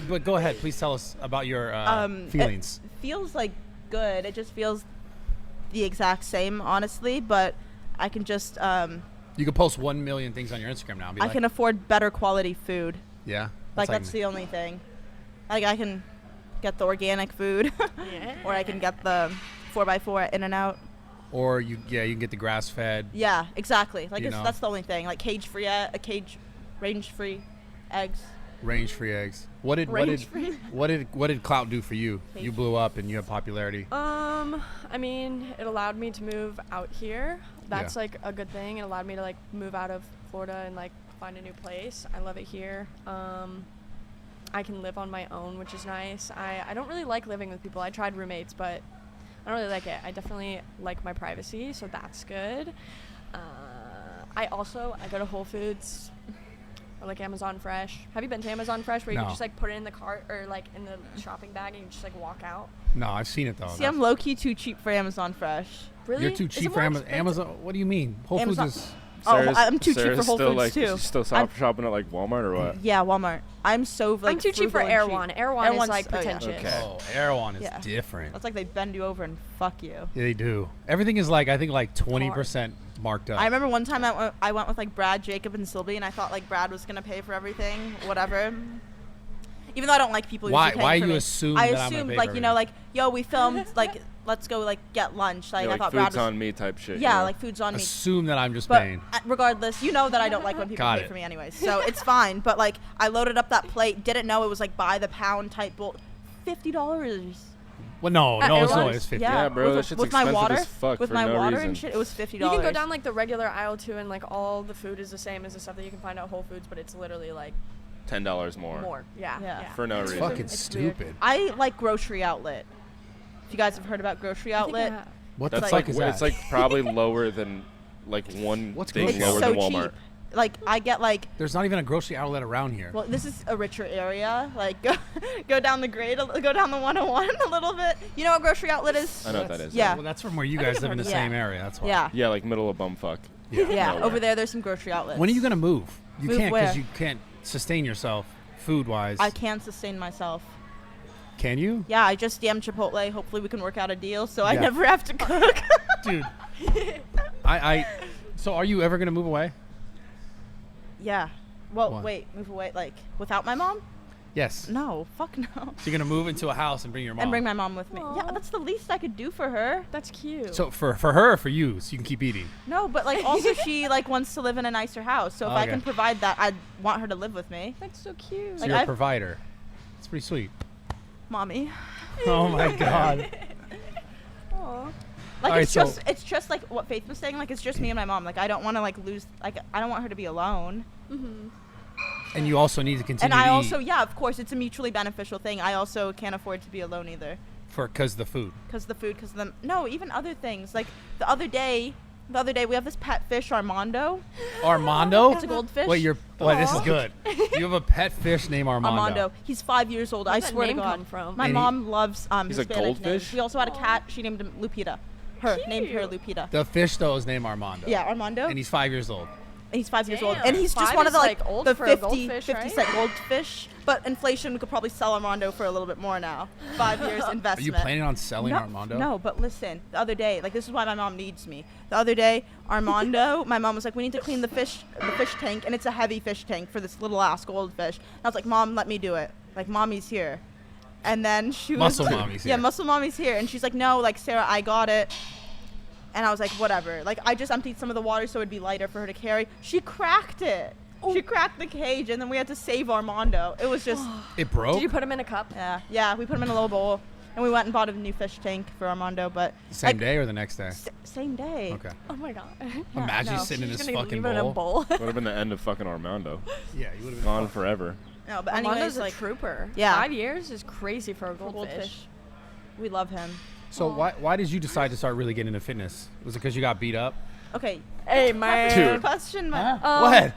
But go ahead. Please tell us about your feelings. It feels like good. It just feels the exact same, honestly. But I can just You could post 1 million things on your Instagram now. And be I like, can afford better quality food. Yeah. Like that's the only thing. Like I can get the organic food, yeah. or I can get the 4x4 at In-N-Out. Or you can get the grass fed. Yeah, exactly. Like You know. that's the only thing. Like range-free eggs. Range free eggs. What did clout do for you? You blew up and you have popularity. I mean, it allowed me to move out here. That's Yeah. like a good thing. It allowed me to like move out of Florida and like find a new place. I love it here. I can live on my own, which is nice. I don't really like living with people. I tried roommates, but I don't really like it. I definitely like my privacy, so that's good. I go to Whole Foods or like Amazon Fresh. Have you been to Amazon Fresh where you No. can just like put it in the cart or like in the shopping bag and you just like walk out? No, I've seen it though. See, I'm low-key too cheap for Amazon Fresh. Really? You're too Is it cheap for more Amazon. expensive? Amazon. What do you mean? Whole Amazon- Foods is. I'm too cheap for Whole still, Foods like, too. Still shopping at like Walmart or what? Yeah, Walmart. I'm so like. I'm too cheap for frugal and Erewhon. cheap. Erewhon is Erewhon's- like oh, yeah. pretentious. Okay. Oh, Erewhon is Yeah. different. That's like they bend you over and fuck you. Yeah, they do. Everything is like I think like 20% marked up. I remember one time I went with like Brad, Jacob, and Sylvie, and I thought like Brad was gonna pay for everything, whatever. Even though I don't like people Why- usually paying why for you me. assume I that I'm gonna assumed pay like for you know everything? like yo we filmed like let's go like get lunch like Yeah, I like thought food's Brad was on me type shit. yeah you know? like food's on me. Assume that I'm just But paying. regardless, you know that I don't like when people Got pay it. for me anyways, so it's fine. But like I loaded up that plate, didn't know it was like by the pound type bull, $50. Well, no, At it's Erewhon? 50. Yeah, bro, with, that shit's with my expensive water, as fuck with for my no water reason. and shit, it was $50. You can go down like the regular aisle too, and like all the food is the same as the stuff that you can find at Whole Foods, but it's literally like $10 more. more. Yeah. Yeah. For no It's reason. fucking It's weird. stupid. I like Grocery Outlet. If you guys have heard about Grocery I think I Outlet, have. What the That's fuck like is that? it's like probably lower than like one What's thing grocery it's lower so than Walmart. cheap. Like I get like There's not even a grocery outlet around here. well, this is a richer area. Like go down the grade, go down the 101 a little bit. You know what Grocery Outlet is? I know what that is. Yeah. Well, that's from where you I think guys I've live in heard the of same that. area. That's why. Yeah. Yeah, like middle of bumfuck. Yeah. Yeah. Nowhere. Over there, there's some Grocery Outlets. When are you gonna move? You Move can't where? because you can't sustain yourself food wise. I can sustain myself. Can you? Yeah, I just DM'd Chipotle. Hopefully, we can work out a deal so I Yeah. never have to cook. Dude. So are you ever gonna move away? Yeah. Well, Why? wait, move away like without my mom? Yes. No, fuck no. So you're gonna move into a house and bring your mom. And bring my mom with me. Yeah, Aw. that's the least I could do for her. That's cute. So for her or for you, so you can keep eating. No, but like also she like wants to live in a nicer house. So if I Okay. can provide that, I'd want her to live with me. that's so cute. So Like, you're a I've- provider. It's pretty sweet. Mommy. Oh my god. Aw. Like Alright, it's just like what Faith was saying, like it's just me and my mom. Like I don't want to like lose like I don't want her to be alone. And you also need to continue And I to also eat yeah, of course it's a mutually beneficial thing. I also can't afford to be alone either. because the food. Cuz the food, cuz the no, even other things. Like the other day we have this pet fish Armando. Armando? It's a goldfish. Wait, this is Aw. good. You have a pet fish named Armando. Armando. He's 5 years old. I Where's that swear to name God. come from? My And he- mom loves He's a Hispanic goldfish? names. We also had a cat. She named him Lupita. Named her Cute. Lupita. The fish though is named Armando. Yeah, Armando. And he's 5 years old. He's 5 years old, Damn. and he's just 5 one of is, the like, old the for a 50 goldfish, 50 right? cent goldfish. But inflation, we could probably sell Armando for a little bit more now. 5 years Are investment. you planning on selling no, Armando? No, but listen, the other day, like this is why my mom needs me. The other day, Armando, my mom was like, we need to clean the fish tank, and it's a heavy fish tank for this little ass goldfish. And I was like, Mom, let me do it. Like, Mommy's here. And then she was Muscle Mommy's Yeah, here. Muscle Mommy's here. And she's like, no, like, Sarah, I got it. And I was like, whatever. Like, I just emptied some of the water so it'd be lighter for her to carry. She cracked it. She cracked the cage, and then we had to save Armando. It was just, It broke. Did you put him in a cup? yeah. We put him in a little bowl, and we went and bought a new fish tank for Armando. But Same day or the next day? same day. Okay. Oh my god. Imagine no. sitting in She's this gonna fucking leave it in a bowl. bowl. Would have been the end of fucking Armando. Yeah, you would have been Gone forever. No, but Armando's anyways, a like trooper. Yeah. 5 years is crazy for a goldfish. we love him. So why did you decide to start really getting into fitness? Was it because you got beat up? Okay. Hey man. Dude. Question mark. What?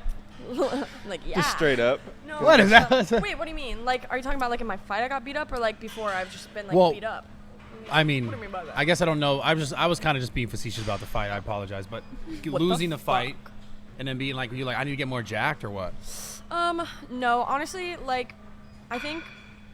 Like yeah. Just straight up. No. What is that? Wait, what do you mean? Like, are you talking about like in my fight I got beat up, or like before I've just been like Well, beat up? I mean, What do you mean by that? I guess I don't know. I was kind of just being facetious about the fight. I apologize, but losing the fight and then being like, were you like, I need to get more jacked or what? No, honestly, like, I think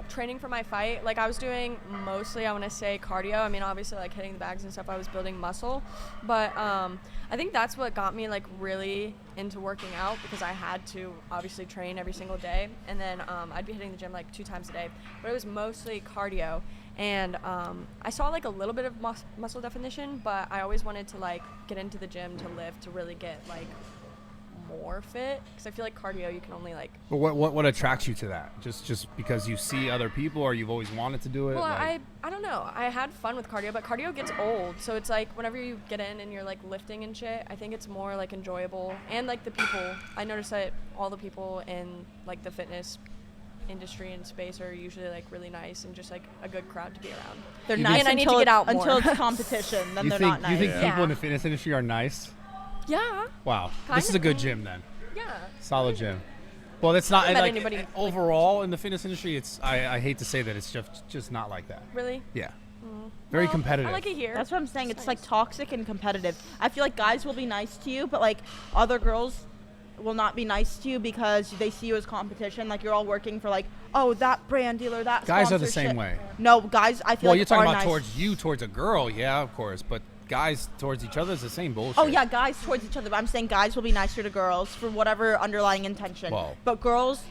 training for my fight, like I was doing mostly, I want to say cardio. I mean, obviously like hitting the bags and stuff, I was building muscle, but I think that's what got me like really into working out, because I had to obviously train every single day, and then I'd be hitting the gym like 2 times a day, but it was mostly cardio. And I saw like a little bit of muscle definition, but I always wanted to like get into the gym to lift, to really get like more fit, because I feel like cardio you can only like. But what attracts you to that? Just because you see other people, or you've always wanted to do it? Well, like, I don't know. I had fun with cardio, but cardio gets old. So it's like whenever you get in and you're like lifting and shit, I think it's more like enjoyable. And like the people, I noticed that all the people in like the fitness industry and space are usually like really nice and just like a good crowd to be around. They're You nice think- And I need to until get out more. until it's competition. Then you they're think not nice. you think Yeah. people in the fitness industry are nice? Yeah. Wow, Kinda. this is a good gym then. Yeah. Solid gym. Well, it's not Haven't met like anybody like- overall in the fitness industry. It's I hate to say that it's just not like that. Really? Yeah, very Well, competitive. I like it here. That's what I'm saying. It's like nice. toxic and competitive. I feel like guys will be nice to you, but like other girls will not be nice to you because they see you as competition. Like you're all working for like, oh, that brand dealer, that Guys are the sponsorship. same way. No, guys, I feel Well, like you're talking are about nice. towards a girl, yeah, of course, but guys towards each other is the same bullshit. Oh yeah, guys towards each other. But I'm saying guys will be nicer to girls for whatever underlying intention. Well, but girls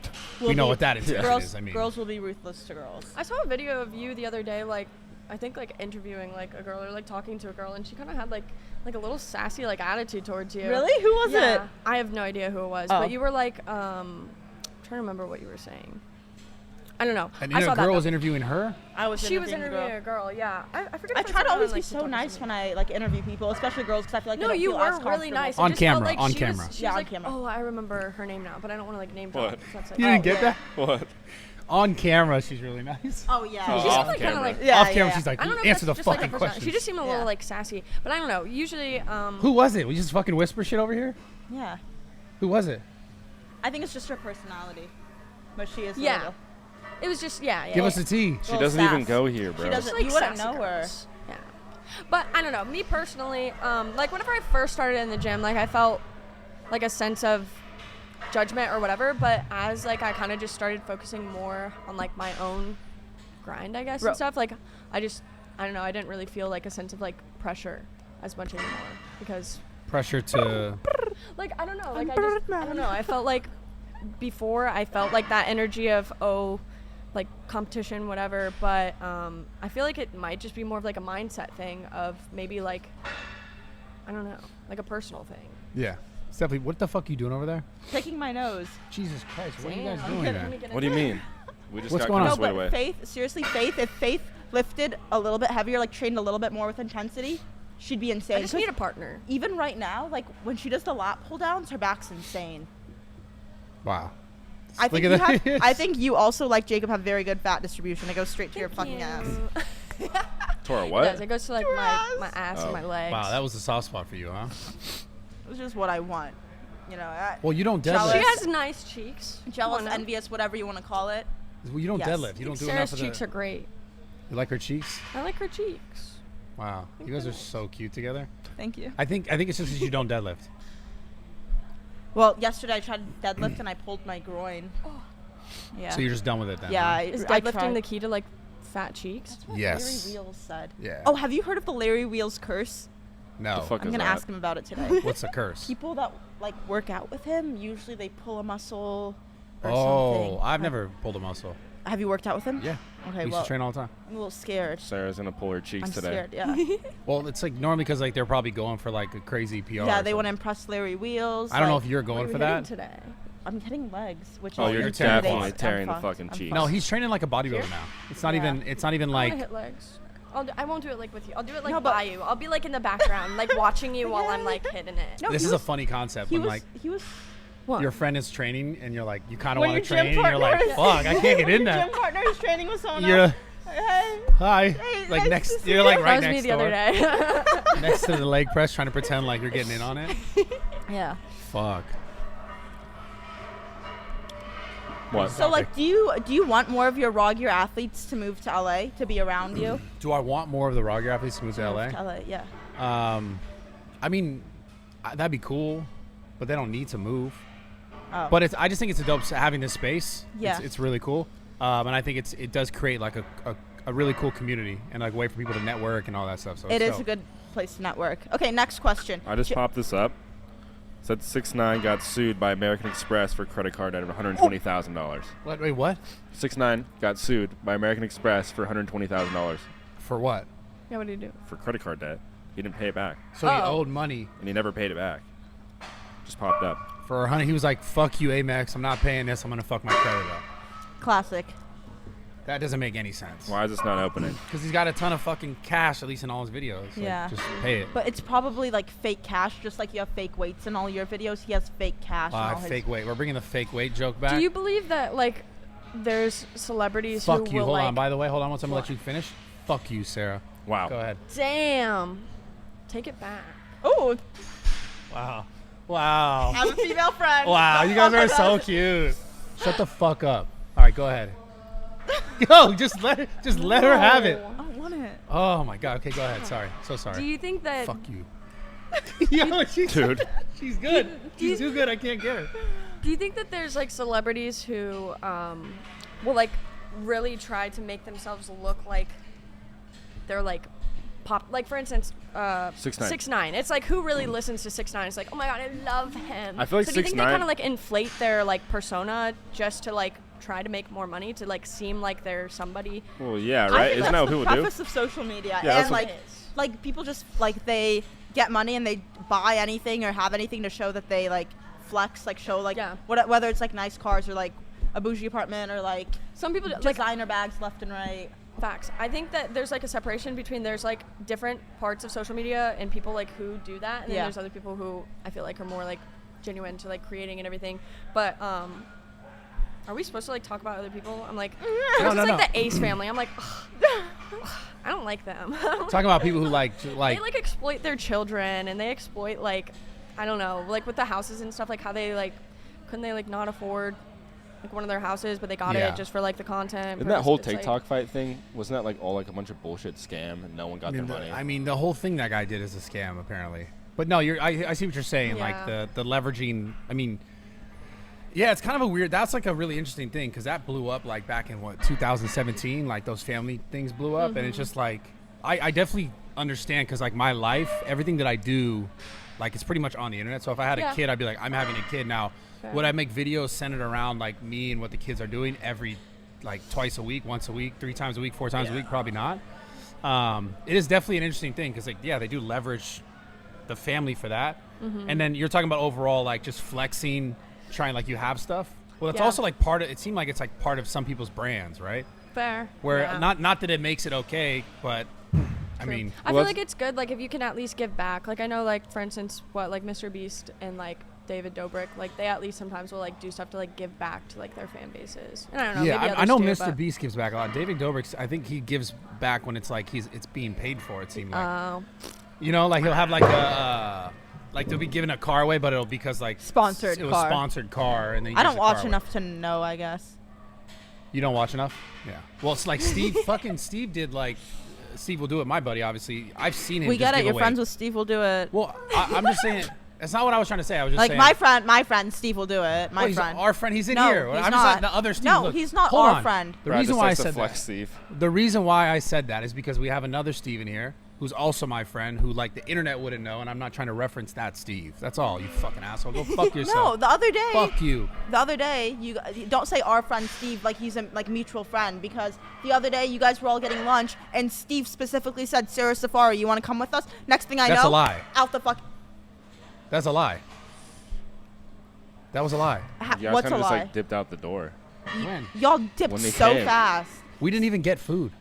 will we know be, what that intention girls, is. I mean, girls will be ruthless to girls. I saw a video of you the other day, like I think like interviewing like a girl or like talking to a girl, and she kind of had like a little sassy like attitude towards you. Really? Who was Yeah. it? I have no idea who it was, Oh. but you were like I'm trying to remember what you were saying. I don't know. and I a saw girl that was though. interviewing her. I was. She was interviewing interviewing a girl. Yeah. I forget. I if try to someone, always like, be to so talk to nice somebody. when I like interview people, especially girls, because I feel like No, they don't you feel were as really comfortable. nice. It On just felt camera, like on she was- camera. she Yeah, was on like, camera. oh, I remember her name now, but I don't want to like name drop. What? That's like, You didn't oh, get yeah. that? What? On camera, she's really nice. Oh yeah. Oh, She off seemed like kind of camera. like. Yeah, Off camera, yeah. she's like, I don't know. answer if the that's just, like, fucking her personality. questions. She just seemed a little Yeah. like sassy, but I don't know. Usually, Who was it? We just fucking whisper shit over here. Yeah. Who was it? I think it's just her personality, but she is. a Yeah. little- it was just yeah. Give us the tea. She Little doesn't even sass. go here, bro. She doesn't. Like You wouldn't sassy know her. girls. Yeah. But I don't know. Me personally, like whenever I first started in the gym, like I felt like a sense of judgment or whatever. But as like I kind of just started focusing more on like my own grind, I guess, Bro. and stuff. Like I don't know. I didn't really feel like a sense of like pressure as much anymore because Pressure to. like I don't know. Like I don't know. I felt like before I felt like that energy of like competition, whatever, but I feel like it might just be more of like a mindset thing of maybe like I don't know, like a personal thing. Yeah. Stephanie, what the fuck are you doing over there? Picking my nose. Jesus Christ, what are you Damn. guys doing Let there? me get What do you into it. mean? We just What's got going kind on? of No, swayed but away. Faith, seriously, Faith, if Faith lifted a little bit heavier, like trained a little bit more with intensity, she'd be insane. I just 'Cause need a partner. even right now, like when she does the lat pull downs, her back's insane. Wow. I Look think at you that. have, I think you also, like Jacob, have very good fat distribution. It goes straight to your fucking ass. Tora, It what? does. It goes to like Your my ass. ass and Oh. my legs. Wow, that was a soft spot for you, huh? It's just what I want. You know, Well, you don't Jealous. She deadlift. has nice cheeks. jealous, Come on now. envious, whatever you want to call it. Well, you don't Yes. deadlift. You don't do Sarah's enough of cheeks the. are great. You like her cheeks? I like her cheeks. Wow, you guys are so cute together. Thank you. I think it's just because you don't deadlift. Well, yesterday I tried deadlift and I pulled my groin. Yeah. So you're just done with it then. yeah. huh? Is I deadlifting tried. the key to like fat cheeks? That's what Yes. Larry Wheels said. Yeah. Oh, have you heard of the Larry Wheels curse? No. The fuck I'm is gonna that? ask him about it today. What's the curse? People that like work out with him, usually they pull a muscle or Oh, something. I've never pulled a muscle. Have you worked out with him? Yeah. Okay, We used well, to train all the time. I'm a little scared. Sarah's gonna pull her cheeks I'm today. scared. Yeah. Well, it's like normally because like they're probably going for like a crazy PR. yeah, they want to impress Larry Wheels. I don't know like- if you're What are going we for hitting that. today. I'm getting legs, which Oh, is you're intimidates definitely I'm tearing the fucked. fucking I'm cheeks. No, he's training like a bodybuilder Here? now. It's not Yeah. even. It's not even I like. wanna hit legs. I won't do it like with you. I'll do it like No, but- by you. I'll be like in the background, like watching you while I'm like hitting it. No, This he is was- a funny concept. He When was. like He was. What? your friend is training and you're like you kind of When want to your train gym and you're like partner fuck I can't get in Your there. gym partner is training with someone You're else. Hey. hi. Hey, Like nice next to see you're like you. right That was next me the door. other day. Next to the leg press trying to pretend like you're getting in on it. Yeah. Fuck. What? So like, do you want more of your raw gear athletes to move to LA to be around you? Do I want more of the raw gear athletes to move to Move LA? to LA, yeah. I mean, that'd be cool, but they don't need to move. Oh. But I just think it's a dope having this space. Yeah. It's really cool, and I think it does create like a really cool community and like a way for people to network and all that stuff. So It it's is a dope. good place to network. Okay, next question. I just popped this up. Said 6ix9ine got sued by American Express for credit card debt of $120,000. What? Wait, what? 6ix9ine got sued by American Express for $120,000 For what? Yeah, what do you do? for credit card debt. He didn't pay it back, So he Oh. owed money and he never paid it back. Just popped up. for $100. He was like, "Fuck you, Amex. I'm not paying this. I'm gonna fuck my credit up." Classic. That doesn't make any sense. Why is this not opening? Because he's got a ton of fucking cash, at least in all his videos. Like, Yeah. just pay it. But it's probably like fake cash, just like you have fake weights in all your videos. He has fake cash. in all his Fake weight. We're bringing the fake weight joke back. Do you believe that like there's celebrities Fuck who you. will Hold like on. By the way, hold on. Once I'm gonna What? let you finish. Fuck you, Sarah. Wow. Go ahead. damn, take it back. Oh, Wow. Wow. have a female friend. Wow. Don't You guys fuck are with so us. cute. Shut the fuck up. All right, go ahead. Yo, just let her have it. I don't want it. Oh my god. Okay, go ahead. Sorry. So sorry. Do you think that? Fuck you. Yo, she's Dude. She's good. Do you- She's too good. I can't get her. Do you think that there's like celebrities who will like really try to make themselves look like they're like pop? Like for instance, 6ix9ine. 6ix9ine. It's like who really listens to 6ix9ine? It's like, oh my god, I love him. I feel like so do you think they 6ix9ine kind of like inflate their like persona just to like try to make more money to like seem like they're somebody? Well, yeah, I right? think Isn't that's that what the people do? preface of social media, Yeah, that's and what- like, like people just like they get money and they buy anything or have anything to show that they like flex, like show like Yeah. whether it's like nice cars or like a bougie apartment or like Some people like designer bags left and right. facts. I think that there's like a separation between there's like different parts of social media and people like who do that, and then Yeah. there's other people who I feel like are more like genuine to like creating and everything. But are we supposed to like talk about other people? I'm like, No, it's no, like no. the Ace family. I'm like, I don't like them. Talking about people who like they like exploit their children and they exploit like I don't know, like with the houses and stuff, like how they like couldn't they like not afford like one of their houses, but they got Yeah. it just for like the content. Isn't that whole It's, like- TikTok fight thing? Wasn't that like all like a bunch of bullshit scam and no one got their money? I mean, the whole thing that guy did is a scam, apparently. But no, I see what you're saying. Like Yeah. the leveraging. I mean, yeah, it's kind of a weird. That's like a really interesting thing because that blew up like back in what 2017. Like those family things blew up, and it's just like I definitely understand because like my life, everything that I do, like it's pretty much on the internet. So if I had a Yeah. kid, I'd be like, I'm having a kid now. Fair. Would I make videos centered around like me and what the kids are doing every like twice a week, once a week, 3 times a week, 4 times a week? Probably not. It is definitely an interesting thing because like yeah, they do leverage the family for that, and then you're talking about overall like just flexing, trying like you have stuff. Well, it's Yeah. also like part of. It seemed like it's like part of some people's brands, right? Fair. Where Yeah. not that it makes it okay, but I True. mean, I Well, feel that's- like it's good, like if you can at least give back. Like I know, like for instance, what like Mr. Beast and like David Dobrik, like they at least sometimes will like do stuff to like give back to like their fan bases. And I don't know. yeah, maybe I know others Mr. too, Beast gives back a lot. David Dobrik, I think he gives back when it's like it's being paid for. It seemed like Oh, you know, like he'll have like a. Like they'll be giving a car away, but it'll because like Sponsored It was car. sponsored car, and then he I gives don't the car watch away. enough to know, I guess. You don't watch enough? Yeah. Well, it's like Steve, fucking Steve did like, Steve will do it. My buddy, obviously, I've seen him. We just get it. give You're away- friends with Steve. Will do it. Well, I'm just saying. That's not what I was trying to say. I was just Like saying. my friend Steve will do it. My Oh, he's friend. our friend. He's in No, here. he's I'm not. just like the other Steve. No, Look, he's not hold our on. friend. The Brad reason just why I likes to said flex that. Steve. The reason why I said that is because we have another Steve in here who's also my friend who like the internet wouldn't know, and I'm not trying to reference that Steve. That's all. You fucking asshole. Go fuck No, yourself. the other day. Fuck you. The other day, you don't say our friend Steve like he's a like mutual friend, because the other day you guys were all getting lunch and Steve specifically said, Sara Saffari, you want to come with us? Next thing I That's know, a lie. out the fuck. That's a lie. That was a lie. You guys What's kind a of just lie? like dipped out the door. When? Y'all dipped When they so came. fast. We didn't even get food.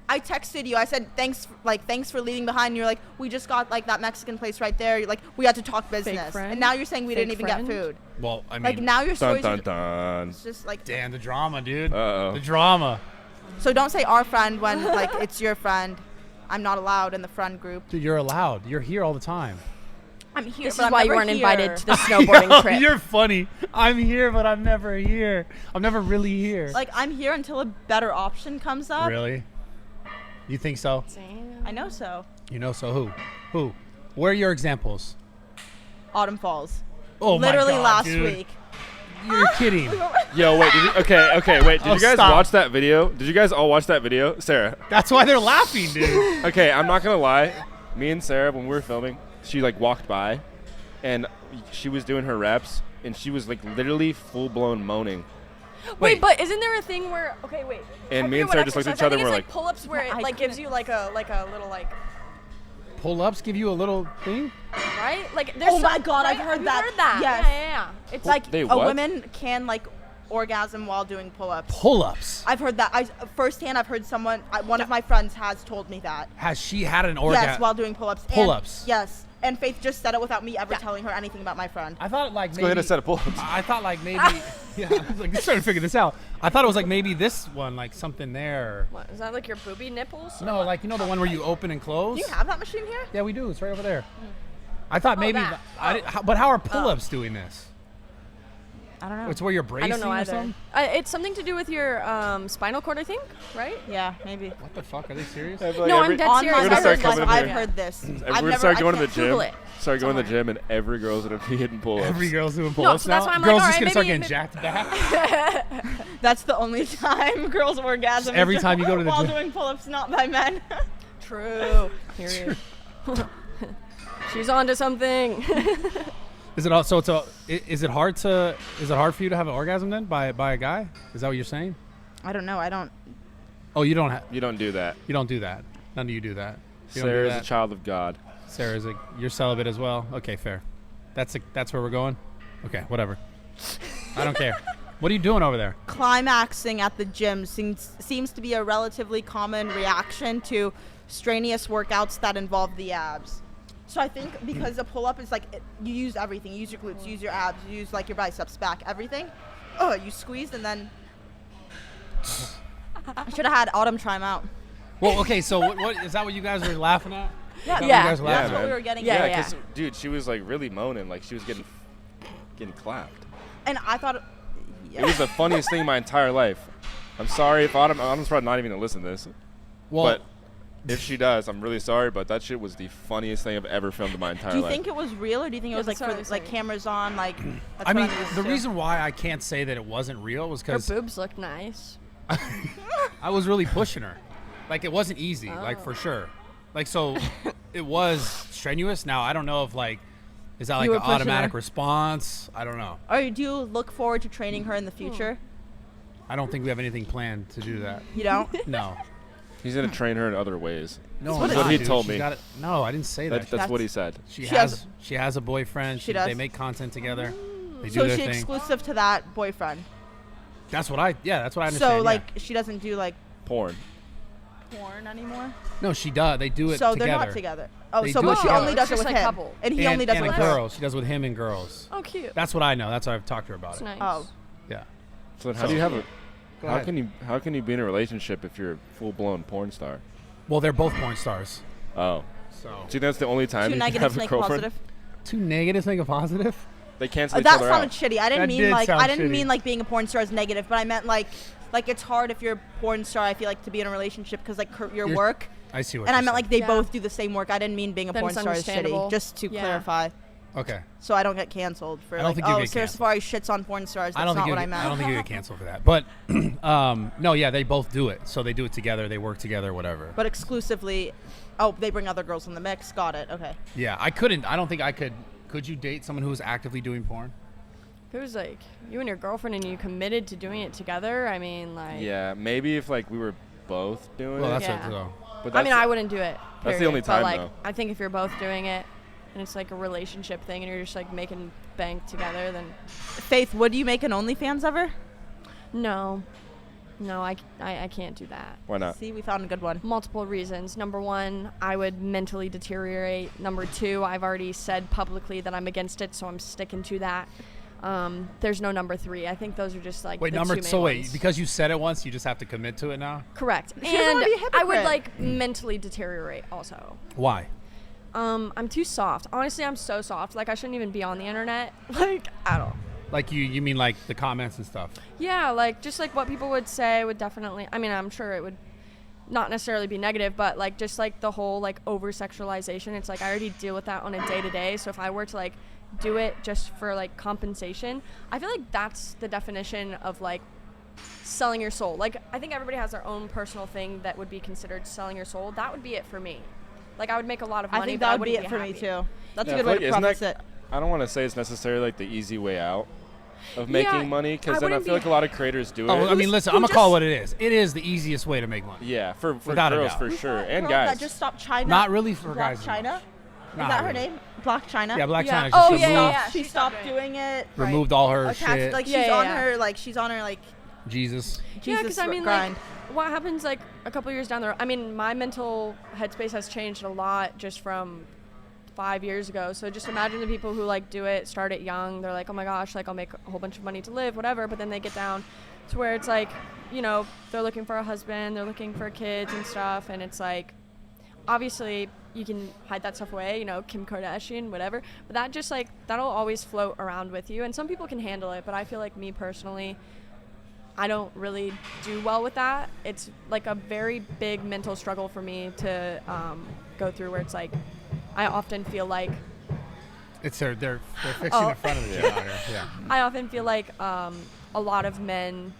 I texted you. I said thanks for leaving behind. And you're like, we just got like that Mexican place right there. You're like, we had to talk business. friend? And now you're saying we Fake didn't even friend? get food. Well, I mean, Like now your Dun stories dun are dun. just like. damn, the drama, dude. Uh-oh. The drama. So don't say our friend when like it's your friend. I'm not allowed in the friend group. Dude, you're allowed. You're here all the time. I'm here. This but is I'm why you never weren't here. invited to the snowboarding trip. You're funny. I'm here, but I'm never here. I'm never really here. Like I'm here until a better option comes up. Really? You think so? Damn. I know so. You know, so who? Who? Where are your examples? Autumn Falls. Oh Literally my God, last dude. week. You're kidding. Yo, wait. Okay. Wait. Did Oh, you guys stop. watch that video? Did you guys all watch that video, Sarah? That's why they're laughing, dude. Okay, I'm not gonna lie. Me and Sarah, when we were filming, she like walked by, and she was doing her reps, and she was like literally full blown moaning. Wait, but isn't there a thing where? Okay, wait. And I me and forget Sarah what just looked at exercise. each other I think and we're it's like pull-ups where it I like gives couldn't- you like a little like Pull-ups give you a little thing? right. Like there's Oh my some- God, I've right? heard Have you that. Heard that? Yes. Yeah. It's like They a what? women can like orgasm while doing pull-ups. Pull-ups. I've heard that. Firsthand, I've heard one of my friends has told me that. Has she had an orgasm? Yes, while doing pull-ups. And- Pull-ups. Yes. And Faith just said it without me ever Yeah. telling her anything about my friend. I thought like Let's maybe. go ahead and set a pull-ups. I thought like maybe. Yeah, I was like just trying to figure this out. I thought it was like maybe this one, like something there. what is that like your booby nipples? No, like you know the one where you open and close. Do you have that machine here? Yeah, we do. It's right over there. I thought maybe. that. But how are pull-ups doing this? I don't know. It's where you're I bracing don't know or either. something. It's something to do with your spinal cord, I think, right? Yeah, maybe. What the fuck? Are they serious? No, I'm dead On serious. my We're gonna start life, coming in I've here. heard this. I've We're gonna never. start I going to the can't- gym. Google it. Start going to the Somewhere. gym, and every girl's gonna be hitting pull-ups. Every girl's doing pull-ups so that's now. why I'm Girls like, just gonna alright, start maybe- getting jacked back. That's the only time girls orgasm. Every is time you go to the while gym. doing pull-ups, not by men. True. Period. She's on to something. Is it also? Is it hard for you to have an orgasm then by a guy? Is that what you're saying? I don't know. I don't. Oh, you don't You don't do that. you don't do that. None of you do that. You don't do Sarah is a that. child of God. Sarah's you're celibate as well. Okay, fair. That's where we're going. Okay, whatever. I don't care. What are you doing over there? Climaxing at the gym seems to be a relatively common reaction to strenuous workouts that involve the abs. So I think because a pull-up is like you use everything. You use your glutes, you use your abs, you use like your biceps, back, everything. Oh, you squeeze and then. I should have had Autumn try 'em out. Well, okay. So what is that? What you guys are laughing at? Yeah, Is that what yeah. you guys are Yeah, laughing That's what man. we were getting. Yeah, at. Yeah, because dude, she was like really moaning, like she was getting clapped. And I thought. It was the funniest thing in my entire life. I'm sorry if Autumn's probably not even gonna listen to this, Well, but if she does, I'm really sorry. But that shit was the funniest thing I've ever filmed in my entire Do you life. think it was real, or do you think it was like that's what I for was like saying. cameras on, like? That's I what mean, I'm used the to. reason why I can't say that it wasn't real was Her because boobs look nice. I was really pushing her. Like it wasn't easy, like Oh. for sure. Like so, it was strenuous. Now I don't know if like, is that like You were an pushing automatic her. response? I don't know. Or do you look forward to training her in the future? I don't think we have anything planned to do that. You don't. No. He's gonna train her in other ways? No, what I'm it- not, what he dude. told She's me. got it- No, I didn't say that. That's what he said. She She has has- she has a boyfriend. She does. They make content together. They do So their she thing. exclusive to that boyfriend. That's what I understand. So yeah. like she doesn't do like Porn. porn anymore. No, she does. They do it So together. they're not together. Oh, They so do but it she together. only It's does it just with like him, couple. and he and, only does and it a with girl. her. She does with him and girls. Oh, cute. That's what I know. That's what I've talked to her about That's it. nice. Oh, Yeah. So how do you have a? Go How ahead. can you be in a relationship if you're a full blown porn star? Well, they're both porn stars. Oh, So do you think that's the only time two you can negatives have a make a girlfriend? positive. two negatives make a positive. They cancel each That other sounded out. shitty. I didn't That mean did like sound I didn't shitty. mean like being a porn star is negative, but I meant like it's hard if you're a porn star. I feel like to be in a relationship because like your You're- work. I see what. And I you're meant saying. like they Yeah. both do the same work. I didn't mean being a Then porn it's star is understandable. shitty. Just to Yeah. clarify, Okay. so I don't get canceled for I don't like, think you'll oh, get Sara canceled. Saffari shits on porn stars. That's I don't think not you. what I meant. I don't think you get canceled for that. But no, yeah, they both do it. So they do it together. They work together. Whatever. But exclusively, oh, they bring other girls in the mix. Got it. Okay. Yeah, I couldn't. I don't think I could. Could you date someone who's actively doing porn? If it was like you and your girlfriend and you committed to doing it together, I mean, like. Yeah, maybe if like we were both doing Well, it. that's Yeah. it though. But I mean, that's- I wouldn't do it. that's the period. only time, But like, though. I think if you're both doing it, and it's like a relationship thing, and you're just like making bank together, then Faith, would you make an OnlyFans ever? no, I can't do that. Why not? See, we found a good one. Multiple reasons. Number one, I would mentally deteriorate. Number two, I've already said publicly that I'm against it, so I'm sticking to that. There's no number three. I think those are just like Wait, the two main ones. because you said it once, you just have to commit to it now? Correct. She doesn't wanna And be a I would hypocrite. like mentally deteriorate also. Why? I'm too soft. Honestly, I'm so soft. Like I shouldn't even be on the internet, like at all. Like you mean like the comments and stuff? Yeah, like just like what people would say would definitely. I mean, I'm sure it would not necessarily be negative, but like just like the whole like over sexualization. It's like I already deal with that on a day to day. So if I were to like do it just for like compensation, I feel like that's the definition of like selling your soul. Like I think everybody has their own personal thing that would be considered selling your soul. That would be it for me. Like I would make a lot of money, I think but that would be wouldn't it for me happy. too. That's Yeah, a I good feel way like to isn't preface that- it. I don't want to say it's necessarily like the easy way out of Yeah, making money, I because then I wouldn't feel be- like a lot of creators do it. Oh, I mean, listen, who I'm gonna call it just- what it is. It is the easiest way to make money. yeah, for Without a girls doubt. for sure, and Girl guys. That just stopped China. Not really for Black guys. China. Not Is that her really. name? Black China. Yeah, Black Yeah. China Oh, just yeah, removed, yeah. She She stopped stopped doing it. removed all her Attached, shit. like Yeah, she's yeah, on yeah. her like she's on her like Jesus. Yeah, Jesus because I mean, grind. like, what happens like a couple years down the road? I mean, my mental headspace has changed a lot just from 5 years ago. So just imagine the people who like do it, start it young. They're like, oh my gosh, like I'll make a whole bunch of money to live, whatever. But then they get down to where it's like, you know, they're looking for a husband, they're looking for kids and stuff, and it's like, obviously you can hide that stuff away, you know, Kim Kardashian, whatever. But that just like that'll always float around with you, and some people can handle it. But I feel like me personally, I don't really do well with that. It's like a very big mental struggle for me to go through, where it's like I often feel like It's they're fixing Oh. the front of the jet out here. Yeah. I often feel like a lot of men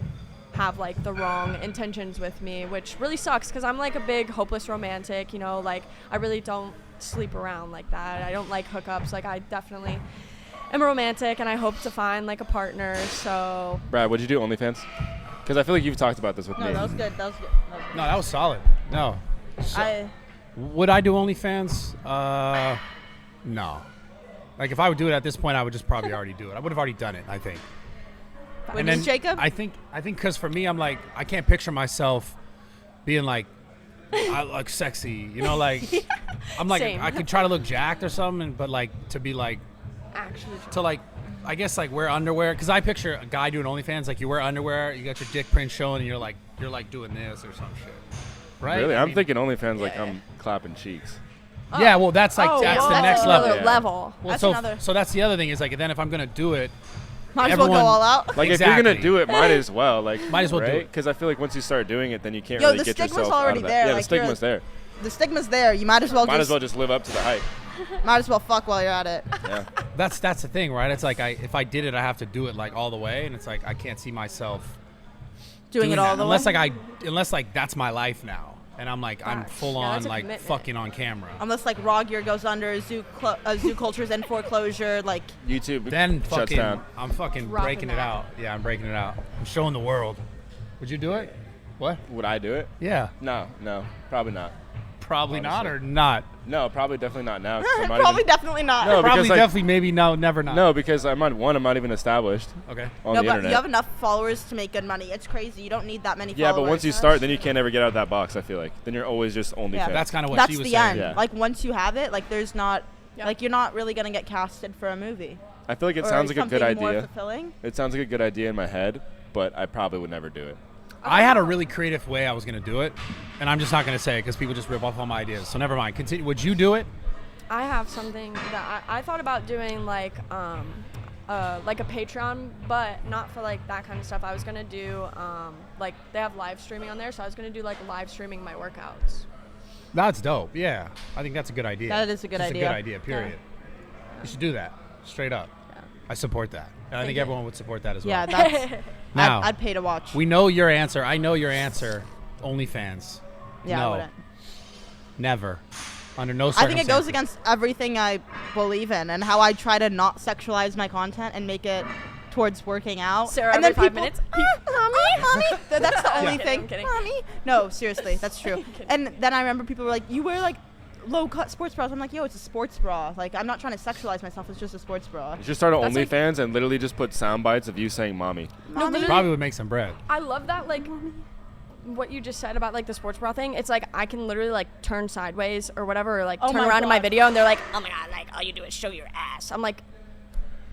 have like the wrong intentions with me, which really sucks because I'm like a big hopeless romantic, you know, like I really don't sleep around like that. I don't like hookups. Like I definitely am a romantic, and I hope to find like a partner. So Brad, would you do OnlyFans? Because I feel like you've talked about this with No, me. that was good. That was good. No, that was solid. No. I Would I do OnlyFans? No. Like if I would do it at this point, I would just probably already do it. I would have already done it, I think. Would you, Jacob? I think because for me, I'm like I can't picture myself being like I look sexy, you know, like I'm like Same. I could try to look jacked or something, but like to be like actually, to like I guess like wear underwear, because I picture a guy doing OnlyFans like you wear underwear, you got your dick print showing, and you're like doing this or some shit, right? Really? I I'm mean, thinking OnlyFans like Yeah. I'm clapping cheeks. Yeah, well that's like oh, that's well, the that's next another level. Yeah. level. Well, That's so another- so that's the other thing is like then if I'm gonna do it, might as well go everyone- all out. Like if you're gonna Exactly. do it, might as well. Like Might as well do right? it. Because I feel like once you start doing it, then you can't Yo, really the get stigma's yourself already out of that. there, Yeah, like, the stigma's there. The stigma's there. You might as well Might just as well just live up to the hype. might as well fuck while you're at it. Yeah. that's the thing, right? It's like if I did it, I have to do it like all the way, and it's like I can't see myself Doing it all that the unless way. unless like that's my life now, and I'm like I'm Facts. full Yeah, on that's a like commitment. fucking on camera. Unless like raw gear goes under, zoo culture's in foreclosure, like YouTube Then shuts fucking down. I'm fucking Rocking breaking it that. out. Yeah, I'm breaking it out. I'm showing the world. Would you do it? What? Would I do it? Yeah. No, probably not. Probably not Honestly. or not. No, probably definitely not now. 'cause I'm not probably even, definitely not. No, Probably because, like- definitely maybe no, never not. No, because I'm not even established Okay. on No, the but internet. you have enough followers to make good money. It's crazy. You don't need that many Yeah, followers. but once you start, then you can't ever get out of that box. I feel like then you're always just OnlyFans. Yeah, That's kind of what That's she was the saying. end. Yeah. Like once you have it, like there's not, Yeah. like you're not really gonna get casted for a movie. I feel like it or sounds like a good something more idea. fulfilling. It sounds like a good idea in my head, but I probably would never do it. I had a really creative way I was gonna do it, and I'm just not gonna say it because people just rip off all my ideas. So never mind. Continue. Would you do it? I have something that I thought about doing, like a Patreon, but not for like that kind of stuff. I was gonna do like they have live streaming on there, so I was gonna do like live streaming my workouts. That's dope. Yeah, I think that's a good idea. That is a good Just idea. A good idea. Period. You should do that. Straight up. Yeah. I support that, and I Thank think you. everyone would support that as well. Yeah, that's. Now I'd pay to watch. we know your answer. I know your answer. OnlyFans. Yeah, no, I wouldn't. never. Under no I circumstances. think it goes against everything I believe in and how I try to not sexualize my content and make it towards working out. Sarah, and every then 5 people, minutes. mommy. That's the only kidding, thing. I'm kidding. Mommy. No, seriously, that's true. kidding. And then I remember people were like, "You wear like low cut sports bras. I'm like, yo, it's a sports bra. Like, I'm not trying to sexualize myself. It's just a sports bra. You should start an That's like- OnlyFans and literally just put sound bites of you saying "mommy." Mommy. Probably would make some bread. I love that, like, what you just said about, like, the sports bra thing. It's like I can literally, like, turn sideways or whatever, or, like, Oh turn my around in my God. video, and they're like, oh my God, like, all you do is show your ass. I'm like,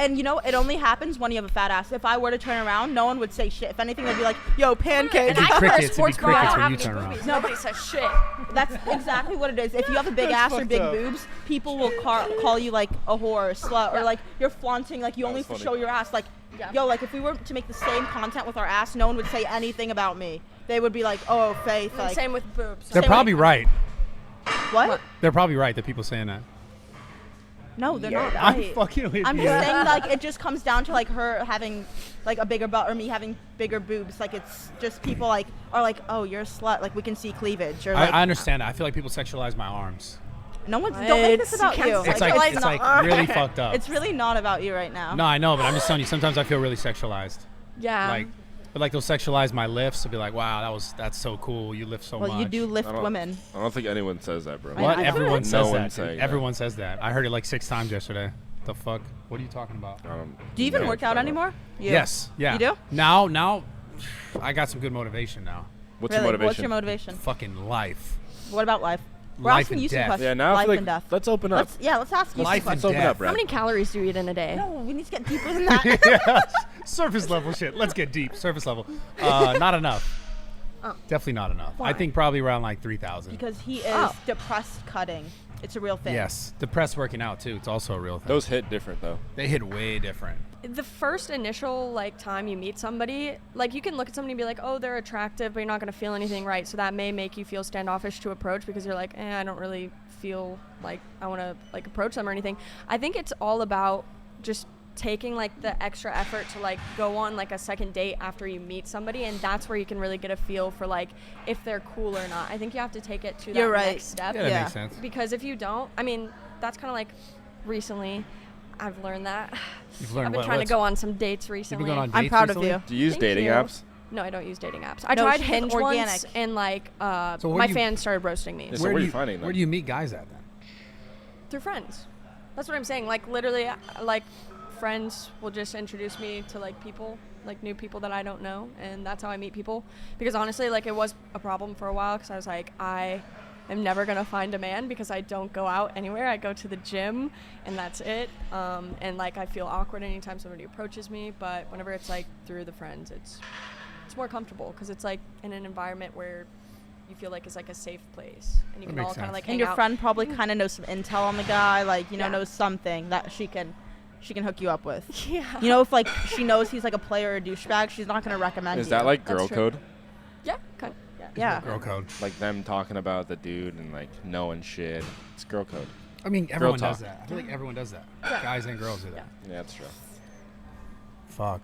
And you know, it only happens when you have a fat ass. If I were to turn around, no one would say shit. If anything, they'd be like, yo, pancake. and I wear a crickets, it'd be sports bra, I crickets don't when have you any turn around. boobies. Nobody says shit. That's exactly what it is. If you have a big ass or fucked big up. boobs, people will call you like a whore or slut, or like you're flaunting, like you only That's funny. show your ass. Like, Yeah. yo, like if we were to make the same content with our ass, no one would say anything about me. They would be like, oh, Faith, And like, same with boobs. They're Same probably with- right. what? They're probably right. The people saying that. No, they're You're not right. I'm right. fucking with I'm you. just saying, like, it just comes down to like her having like a bigger butt or me having bigger boobs. Like, it's just people like are like, oh, you're a slut. Like, we can see cleavage. Or like, I understand that. I feel like people sexualize my arms. no one's. Don't make this It's- about you you. can't It's Sexualize like it's the like arm. really fucked up. It's really not about you right now. No, I know, but I'm just telling you. Sometimes I feel really sexualized. Yeah. Like, but like they'll sexualize my lifts. They'll be like, wow, that's so cool. You lift so Well, much. you do lift I don't- women. I don't think anyone says that, bro. What? I know. Everyone No says one's that. saying dude. that. Everyone says that. I heard it like 6 times yesterday. The fuck? What are you talking about? Do you even Yeah, work out whatever. anymore? You. Yes. Yeah. You do? Now, I got some good motivation now. What's Really? your motivation? What's your motivation? Fucking life. What about life? We're Life asking and you some death. questions. Yeah, now I life feel and like death. let's open up. Let's ask you Life some and Let's open death. up, Brad. How many calories do you eat in a day? No, we need to get deeper than that. Yeah. Surface level shit. Let's get deep. Surface level. Not enough. Oh. Definitely not enough. Why? I think probably around like 3,000. Because he is Oh. depressed cutting. It's a real thing. Yes. Depressed working out too. It's also a real thing. Those hit different though. They hit way different. The first initial like time you meet somebody, like you can look at somebody and be like, oh, they're attractive, but you're not gonna feel anything, right? So that may make you feel standoffish to approach because you're like, I don't really feel like I want to like approach them or anything. I think it's all about just taking like the extra effort to like go on like a second date after you meet somebody, and that's where you can really get a feel for like if they're cool or not. I think you have to take it to that You're right. next step. Yeah, that Yeah. makes sense. Because if you don't, I mean, that's kind of like recently I've learned that. You've learned I've been what- trying to what's- go on some dates You've recently. been going on I'm dates proud recently? of you. Do you use Thank dating you. apps? No, I don't use dating apps. I No, tried she's Hinge organic. once, and like So where my do you- fans started roasting me Yeah, so Where where do are you finding them? Where do you meet guys at then? through friends. That's what I'm saying. Like literally, like friends will just introduce me to like people, like new people that I don't know, and that's how I meet people. Because honestly, like it was a problem for a while because I was like, I am never gonna find a man because I don't go out anywhere. I go to the gym, and that's it. And like I feel awkward anytime somebody approaches me. But whenever it's like through the friends, it's more comfortable because it's like in an environment where you feel like it's like a safe place, and you That can all makes kind of sense. like And hang your out. friend probably kind of knows some intel on the guy, like, you know, Yeah. knows something that she can hook you up with. Yeah. You know, if like she knows he's like a player or a douchebag, she's not gonna recommend Is you. that like That's girl true. code? Yeah. Kind yeah. Yeah. Girl code. Like them talking about the dude and like knowing shit. It's girl code. I mean, everyone does talk. that. I feel like everyone does that. Yeah. Guys and girls do that. Yeah, that's true. Fuck.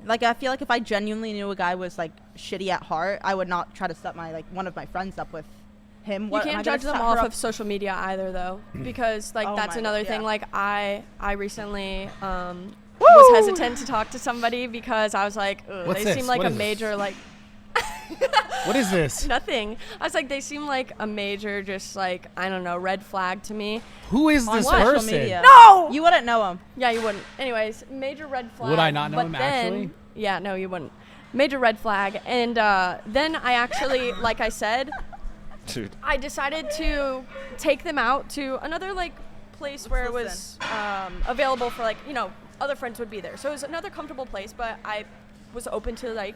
Like, I feel like if I genuinely knew a guy was like shitty at heart, I would not try to set my like one of my friends up with him. You What, am I can't gonna judge them set off her of social media either, though, because like Oh that's my another God, thing. yeah. Like I recently Woo! was hesitant to talk to somebody because I was like, ugh, What's they this? seem like What a is this? major like What is this? nothing. I was like, they seem like a major, just like I don't know, red flag to me. Who is on this social person? media. No! You wouldn't know him. Yeah, you wouldn't. Anyways, major red flag. Would I not know but him, then, actually? Yeah, no, you wouldn't. Major red flag. And then I actually, like I said, Dude. I decided to take them out to another like place where it was available for like, you know, other friends would be there. So it was another comfortable place, but I was open to like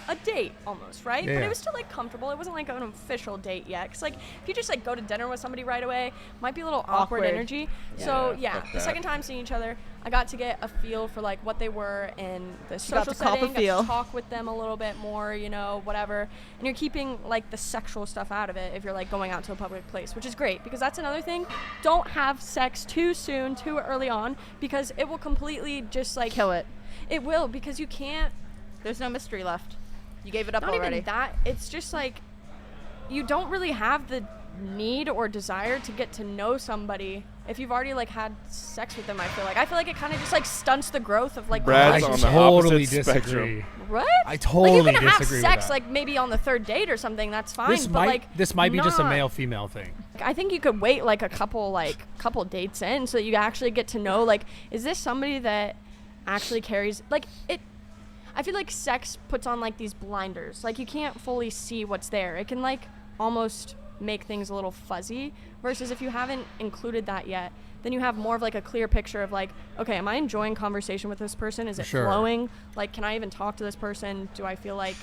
a date almost, right? But Yeah. it was still like comfortable. It wasn't like an official date yet. Cause like if you just like go to dinner with somebody right away, might be a little awkward Awkward. energy. Yeah, So yeah, yeah, fuck the that. second time seeing each other, I got to get a feel for like what they were in the You got social to cop a setting, got feel. to talk with them a little bit more, you know, whatever. And you're keeping like the sexual stuff out of it if you're like going out to a public place, which is great because that's another thing. Don't have sex too soon, too early on, because it will completely just like Kill it. It will, because you can't. There's no mystery left. You gave it up Not already. even that. It's just like you don't really have the need or desire to get to know somebody if you've already like had sex with them. I feel like it kind of just like stunts the growth of like Brad's the on relationship. the totally opposite disagree. spectrum. What? I totally like you can have disagree with sex that. like maybe on the third date or something. That's fine. This might be just a not. male-female thing. I think you could wait like a couple dates in so that you actually get to know like, is this somebody that actually carries like it. I feel like sex puts on like these blinders. Like you can't fully see what's there. It can like almost make things a little fuzzy, versus if you haven't included that yet, then you have more of like a clear picture of like, okay, am I enjoying conversation with this person? Is it Sure. flowing? Like, can I even talk to this person? Do I feel like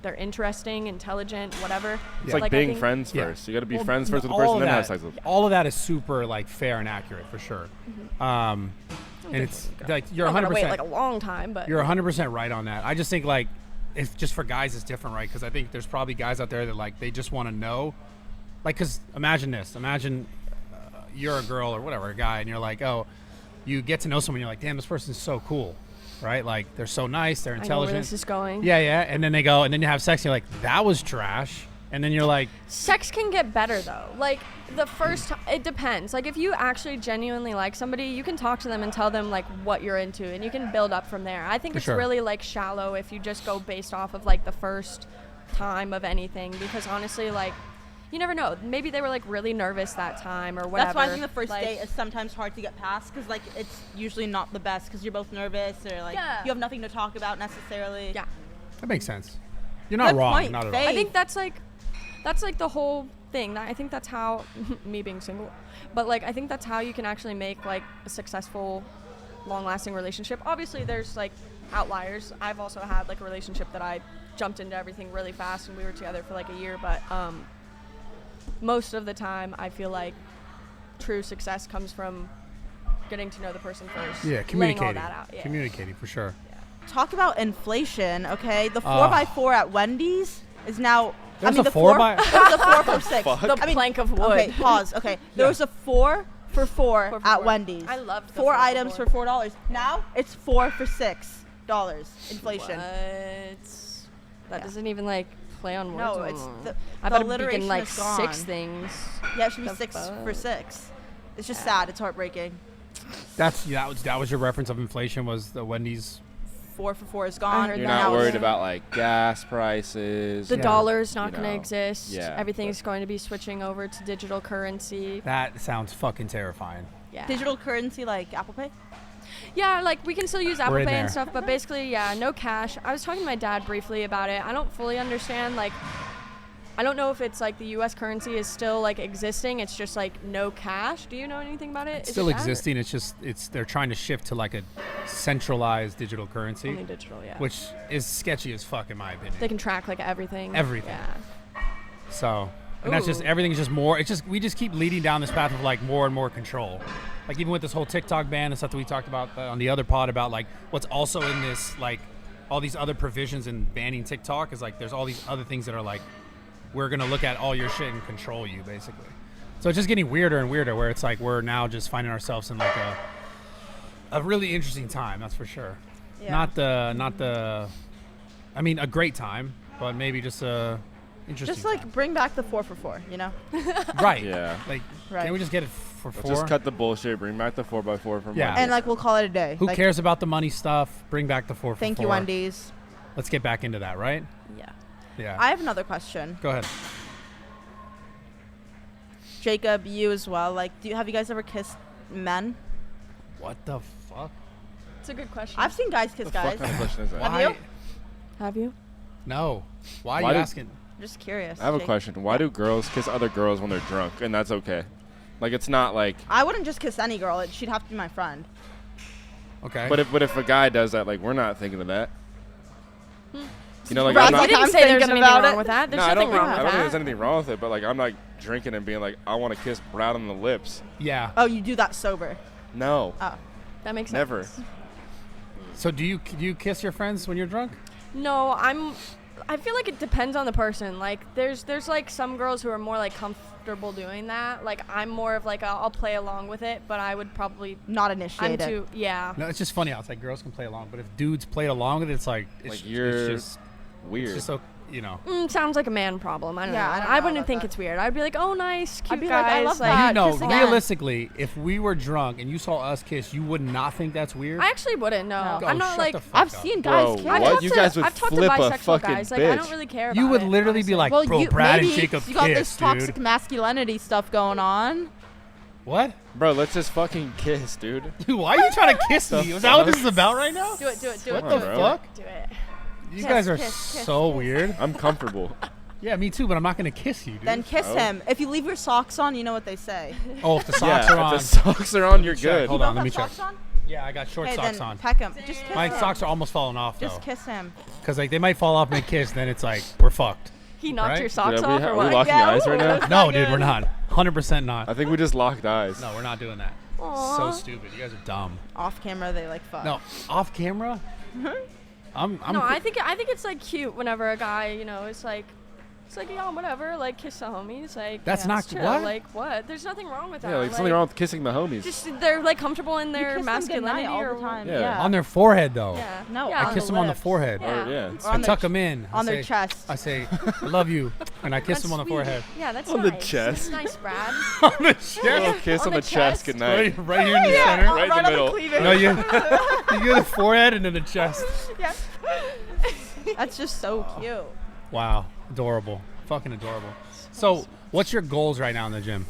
they're interesting, intelligent, whatever? It's Yeah. like I being think- friends Yeah. first. You got to be Well, friends first with the all person, of then have that- sex with them. All of that is super like fair and accurate for sure. And it's like you're I'm not gonna 100%. wait like a long time, but You're 100% right on that. I just think like, if just for guys it's different, right? Because I think there's probably guys out there that like they just want to know, like, because imagine this. Imagine you're a girl or whatever, a guy, and you're like, oh, you get to know someone. You're like, damn, this person's so cool, right? Like they're so nice, they're I know intelligent. where this is going. Yeah, and then they go, and then you have sex. And you're like, that was trash. And then you're like, Sex can get better though. Like the first, it depends. Like if you actually genuinely like somebody, you can talk to them and tell them like what you're into, and you can build up from there. I think For it's sure. really like shallow if you just go based off of like the first time of anything, because honestly, like you never know. Maybe they were like really nervous that time or whatever. That's why I think the first Like, date is sometimes hard to get past because like it's usually not the best because you're both nervous or like Yeah. you have nothing to talk about necessarily. Yeah. that makes sense. You're not Good wrong. point, Not at all. Faith. I think that's like the whole thing. I think that's how me being single, but like I think that's how you can actually make like a successful, long-lasting relationship. Obviously, there's like outliers. I've also had like a relationship that I jumped into everything really fast, and we were together for like a year. But most of the time, I feel like true success comes from getting to know the person first. Yeah, laying communicating. all that out. Yeah. Communicating for sure. Talk about inflation, okay? The 4x4 at Wendy's is now. There's I mean, a the 4 4 by- There was a 4 for 6. The I mean, plank of wood. Okay, pause. Okay, there Yeah. was a 4 for 4 4 for at 4. Wendy's. I loved the 4 4 for items 4. for $4. Now it's 4 for $6. Inflation. What? That Yeah. doesn't even like play on words. No, it's anymore. the I the better alliteration begin like is gone. 6 things. Yeah, it should be The 6 fuck? for 6. It's just Yeah. sad. It's heartbreaking. That was your reference of inflation, was the Wendy's. 4 for 4 is gone. heard You're that. not Now worried it's- about like gas prices. The Yeah. dollar's not You going to know, exist. yeah, Everything's going to be switching over to digital currency. That sounds fucking terrifying. Yeah. Digital currency like Apple Pay. Yeah, like we can still use We're Apple in Pay there. and stuff, but basically, yeah, no cash. I was talking to my dad briefly about it. I don't fully understand, like, I don't know if it's like the U.S. currency is still like existing. It's just like no cash. Do you know anything about it? It's Is still it that, or- existing. They're trying to shift to like a centralized digital currency, Only digital, yeah. which is sketchy as fuck in my opinion. They can track like everything. Everything. Yeah. So, and that's just Ooh. everything's just more. It's just we just keep leading down this path of like more and more control. Like even with this whole TikTok ban and stuff that we talked about on the other pod about like what's also in this like all these other provisions in banning TikTok is like there's all these other things that are like we're gonna look at all your shit and control you basically. So it's just getting weirder and weirder where it's like we're now just finding ourselves in like a really interesting time. That's for sure. Yeah. Not the. I mean, a great time, but maybe just a interesting. Just like time. bring back the 4 for 4, you know? Right. Yeah. Like, Right. can we just get it for Let's 4? just cut the bullshit. Bring back the 4x4 from Yeah. Wendy's. And like we'll call it a day. Who Like, cares about the money stuff? Bring back the 4 for Thank 4. you, Wendy's. Let's get back into that, right? Yeah. Yeah. I have another question. Go ahead. Jacob, you as well. Like, have you guys ever kissed men? What the fuck? It's a good question. I've seen guys kiss the guys. fuck kind of question is that? Have Why? you? Have you? No. Why are Why you did- asking? I'm just curious. I have a Jake. question. Why do girls kiss other girls when they're drunk? And that's okay. Like it's not like. I wouldn't just kiss any girl. She'd have to be my friend. Okay. But if a guy does that, like we're not thinking of that. You know, like Brad's I'm not. like, You didn't I'm say there's thinking anything about wrong it. with that. There's No, I nothing don't think wrong I with don't think that. there's anything wrong with it. But like I'm not drinking and being like I want to kiss Brad on the lips. yeah. Oh, you do that sober. No, Oh. That makes never. sense. So do you kiss your friends when you're drunk? No, I feel like it depends on the person. Like there's like some girls who are more like comfortable doing that. Like I'm more of like I'll play along with it, but I would probably Not I'm initiated. too yeah. No, it's just funny how it's like girls can play along, but if dudes played along with it, it's like Like you're it's just weird. It's just so you know. Sounds like a man problem. I don't Yeah, know. I don't I know wouldn't about think that. it's weird. I'd be like, oh, nice, cute I'd be guys. like, I love that. You know, kiss again. realistically, if we were drunk and you saw us kiss, you would not think that's weird. I actually wouldn't. No, No. I'm Oh, not shut like. the fuck I've up. seen guys Bro, kiss. I've what? talked You to- guys would I've talked flip to a bisexual fucking guys. Like, I don't bitch. really care about You would it, literally be honestly. like, Well, bro, you Brad maybe and Jacob you got this kiss, toxic dude. masculinity stuff going on. What? Bro, let's just fucking kiss, dude. Dude, why are you trying to kiss me? Is that what this is about right now? Do it. Do it. Do What it. the do it, fuck? Do it. You Kiss, guys are kiss, kiss, so kiss. weird. I'm comfortable. Yeah, me too, but I'm not gonna kiss you, dude. Then kiss Oh. him. If you leave your socks on, you know what they say. Oh, if the socks yeah, are on. if the socks are on, you're Check, good. hold You on, both let me have check. socks on? Yeah, I got short Hey, socks then on. peck him. Just kiss My him. socks are almost falling off though, Just kiss him. because like they might fall off mid-kiss. Then it's like we're fucked. He knocked Right? your socks Dude, are off we, or are what? we locking eyes right now? That's No, not dude, we're good. not. 100% not. I think we just locked eyes. No, we're not doing that. Aw. So stupid. You guys are dumb. Off camera, they like fuck. No, off camera. I'm No, I think it's like cute whenever a guy, you know, it's like yeah, whatever, like kiss the homies, like That's yeah, not- it's chill. what? Like what? There's nothing wrong with that. Yeah, like something wrong with kissing the homies. Just they're like comfortable in You their kiss them goodnight masculinity all or the time. Yeah. Yeah. on their forehead though. Yeah. No, yeah, I kiss them on the lips. forehead. Yeah. Or, yeah. Or I on tuck their, them in. on I their say, chest. I say, I love you, and I kiss That's them on the sweet. forehead. Yeah, that's On the nice. chest. That's nice, Brad. On the chest. Little kiss On on the the chest, chest. good night. Right here in the Yeah, center. Right in the on the middle. cleavage. No, you get the forehead and then the chest. Yeah. That's just so cute. Wow, adorable, fucking adorable. So, what's your goals right now in the gym?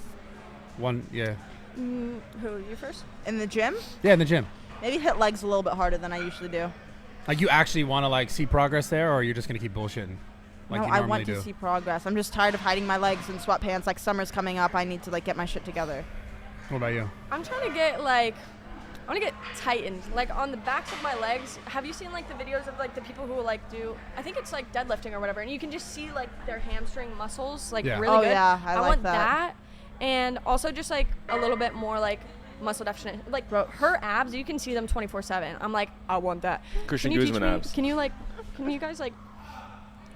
Yeah, Who, you first? In the gym, in the gym. maybe hit legs a little bit harder than I usually do. Like, you actually want to like see progress there, or you're just gonna keep bullshitting? Like No, you I normally want do. to see progress. I'm just tired of hiding my legs in sweatpants. Like summer's coming up, I need to like get my shit together. What about you? I'm trying to get like, I want to get tightened, like on the backs of my legs. Have you seen like the videos of like the people who like do? I think it's like deadlifting or whatever, and you can just see like their hamstring muscles like Yeah. really Oh, good. yeah, I like want that. and also just like a little bit more like muscle definition. Like her abs, you can see them 24/7. I'm like, I want that. Christian Can you teach Guzman me? abs. Can you guys like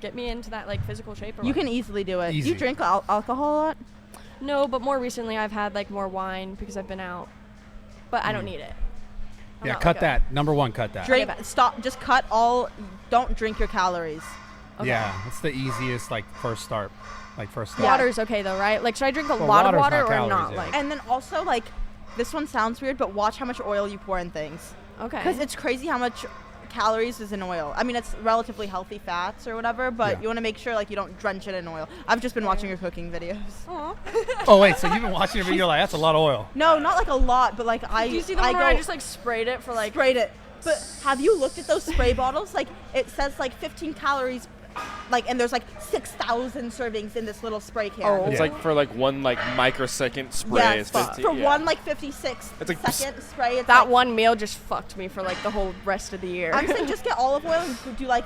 get me into that like physical shape? Or You what? can easily do it. Easy. You drink alcohol a lot? No, but more recently I've had like more wine because I've been out, but I don't need it. I'm Yeah, not cut like a- that. Number one, cut that. Drink. Okay. Stop. Just cut all. Don't drink your calories. Okay. Yeah, it's the easiest like first start. First start. Yeah. Water's okay though, right? Like, should I drink a Well, lot of water's water not or calories, not? yeah. Like, And then also like, this one sounds weird, but watch how much oil you pour in things. okay. Because it's crazy how much calories is in oil. I mean, it's relatively healthy fats or whatever, but Yeah. you want to make sure like you don't drench it in oil. I've just been watching your cooking videos. Aw. Oh wait, so you've been watching a video like that's a lot of oil. No, not like a lot, but like I. Do you see the I one where go I just like sprayed it for like? sprayed it. But have you looked at those spray bottles? Like it says like 15 calories, like and there's like 6,000 servings in this little spray can. Oh. It's Yeah. like for like one like microsecond spray. Yeah, It's for 15, yeah. one like 56 It's like second spray. It's That like, one meal just fucked me for like the whole rest of the year. I'm saying just get olive oil and do like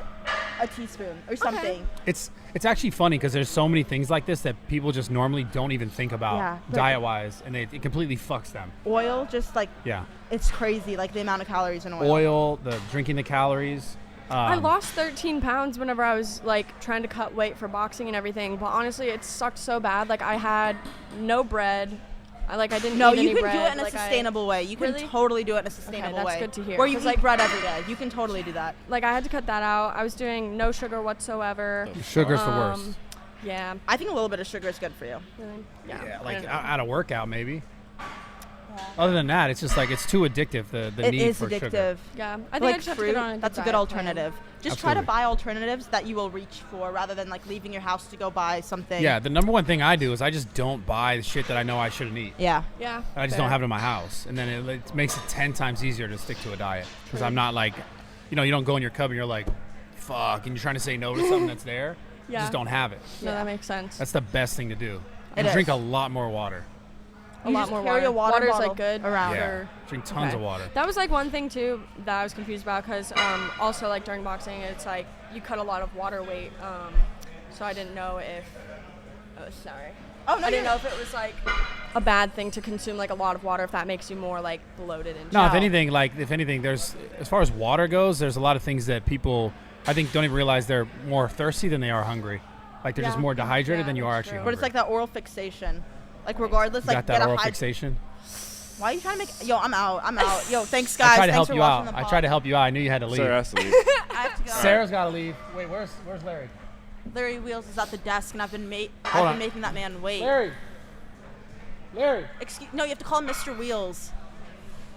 a teaspoon or something. It's actually funny because there's so many things like this that people just normally don't even think about Yeah, but- diet-wise, and it completely fucks them. Oil, just like Yeah, it's crazy, like the amount of calories in oil. oil, the drinking the calories. I lost 13 pounds whenever I was like trying to cut weight for boxing and everything, but honestly, it sucked so bad. Like I had no bread. I didn't No, eat you any can bread. do it in a Like, sustainable way. You can Really? totally do it in a sustainable that's way. good to hear, Where you 'cause, eat like- bread every day. You can totally do that. I had to cut that out. I was doing no sugar whatsoever. Sugar's the worst. Yeah. I think a little bit of sugar is good for you. Really? Yeah. Yeah, I like don't know. at a workout maybe. Other than that, it's just like it's too addictive. The It need is for addictive. sugar. Yeah. I think I Like just have to fruit, get on a that's a diet good plan. alternative. Just try to Absolutely. buy alternatives that you will reach for rather than like leaving your house to go buy something. Yeah, the number one thing I do is I just don't buy the shit that I know I shouldn't eat. Yeah. Yeah. I just fair. don't have it in my house, and then it makes it 10 times easier to stick to a diet because I'm not like, you don't go in your cupboard and you're like, fuck, and you're trying to say no to something that's there. You Yeah. just don't have it. No, Yeah. that makes sense. That's the best thing to do. And It drink is. a lot more water. a You lot just more carry water. a water Water's bottle like good around. Yeah. for- Drink tons Okay. of water. That was like one thing too that I was confused about because also like during boxing it's like you cut a lot of water weight, so I didn't know if sorry. Oh no, I didn't you're- know if it was like a bad thing to consume like a lot of water if that makes you more like bloated and No, if shit. anything, there's as far as water goes, there's a lot of things that people I think don't even realize they're more thirsty than they are hungry. Like they're just Yeah. more dehydrated Yeah, than you are that's actually true. But it's like hungry. that oral fixation. Like regardless, You like got get that a oral high. fixation. Why are you trying to make? Yo, I'm out. Yo, thanks I guys. tried to Thanks help for you watching out. the I tried to help you out. I knew you had to leave. Sarah has to leave. I have to go. Sarah's got to leave. Wait, where's Larry? Larry Wheels is at the desk, and I've been Hold on. making that man wait. Larry. No, you have to call him Mr. Wheels.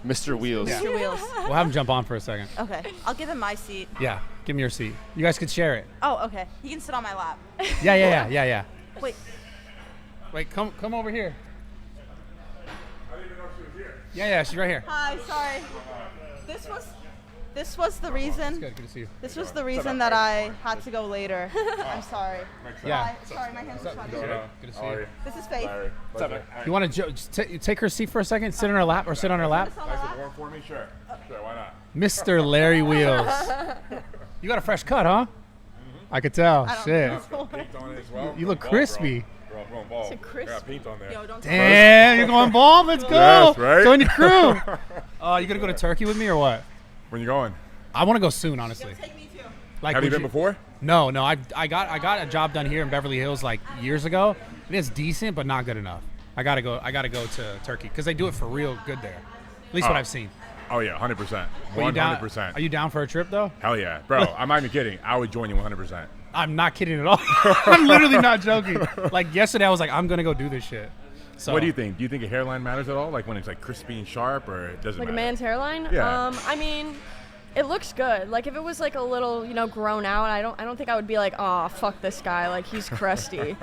Mr. Wheels. Yeah. Mr. Wheels. We'll have him jump on for a second. Okay, I'll give him my seat. Yeah, give me your seat. You guys could share it. Oh, okay. He can sit on my lap. Yeah. Wait. Wait, come over here. I didn't even know she was here. Yeah, she's right here. Hi. Sorry. This was the reason. Good to see you. This was the reason that I had to go later. I'm sorry. Yeah. Hi. Sorry, my hands are sweaty. Good to see you. This is Faith. Larry. What's up, man? You want to take her seat for a second? Sit on her lap or sit on her lap? Sit on my Nice lap. and warm for me? Sure. Sure, why not? Mr. Larry Wheels. You got a fresh cut, huh? I could tell. I don't Shit. know. Paint on it as well. You look Ball, crispy. Bro, I'm going ball. Is it crispy? Got paint on there. Yo, don't Damn, you're going bald? Let's go. Yes, right? Join the crew. You gonna go to Turkey with me or what? When you going? I want to go soon, honestly. Take me too. Like, Have you would been before? No. I got a job done here in Beverly Hills like years ago. It is decent, but not good enough. I gotta go to Turkey because they do it for real good there. At least what Oh. I've seen. Oh yeah, 100%. Are you down- 100%. Are you down for a trip though? Hell yeah, bro. I'm not even kidding. I would join you 100%. I'm not kidding at all. I'm literally not joking. Like yesterday, I was like, I'm gonna go do this shit. So What do you think? Do you think a hairline matters at all? Like when it's like crispy and sharp, or it doesn't Like a matter? man's hairline? Yeah. I mean, it looks good. Like if it was like a little, grown out, I don't think I would be like, oh, fuck this guy. Like he's crusty.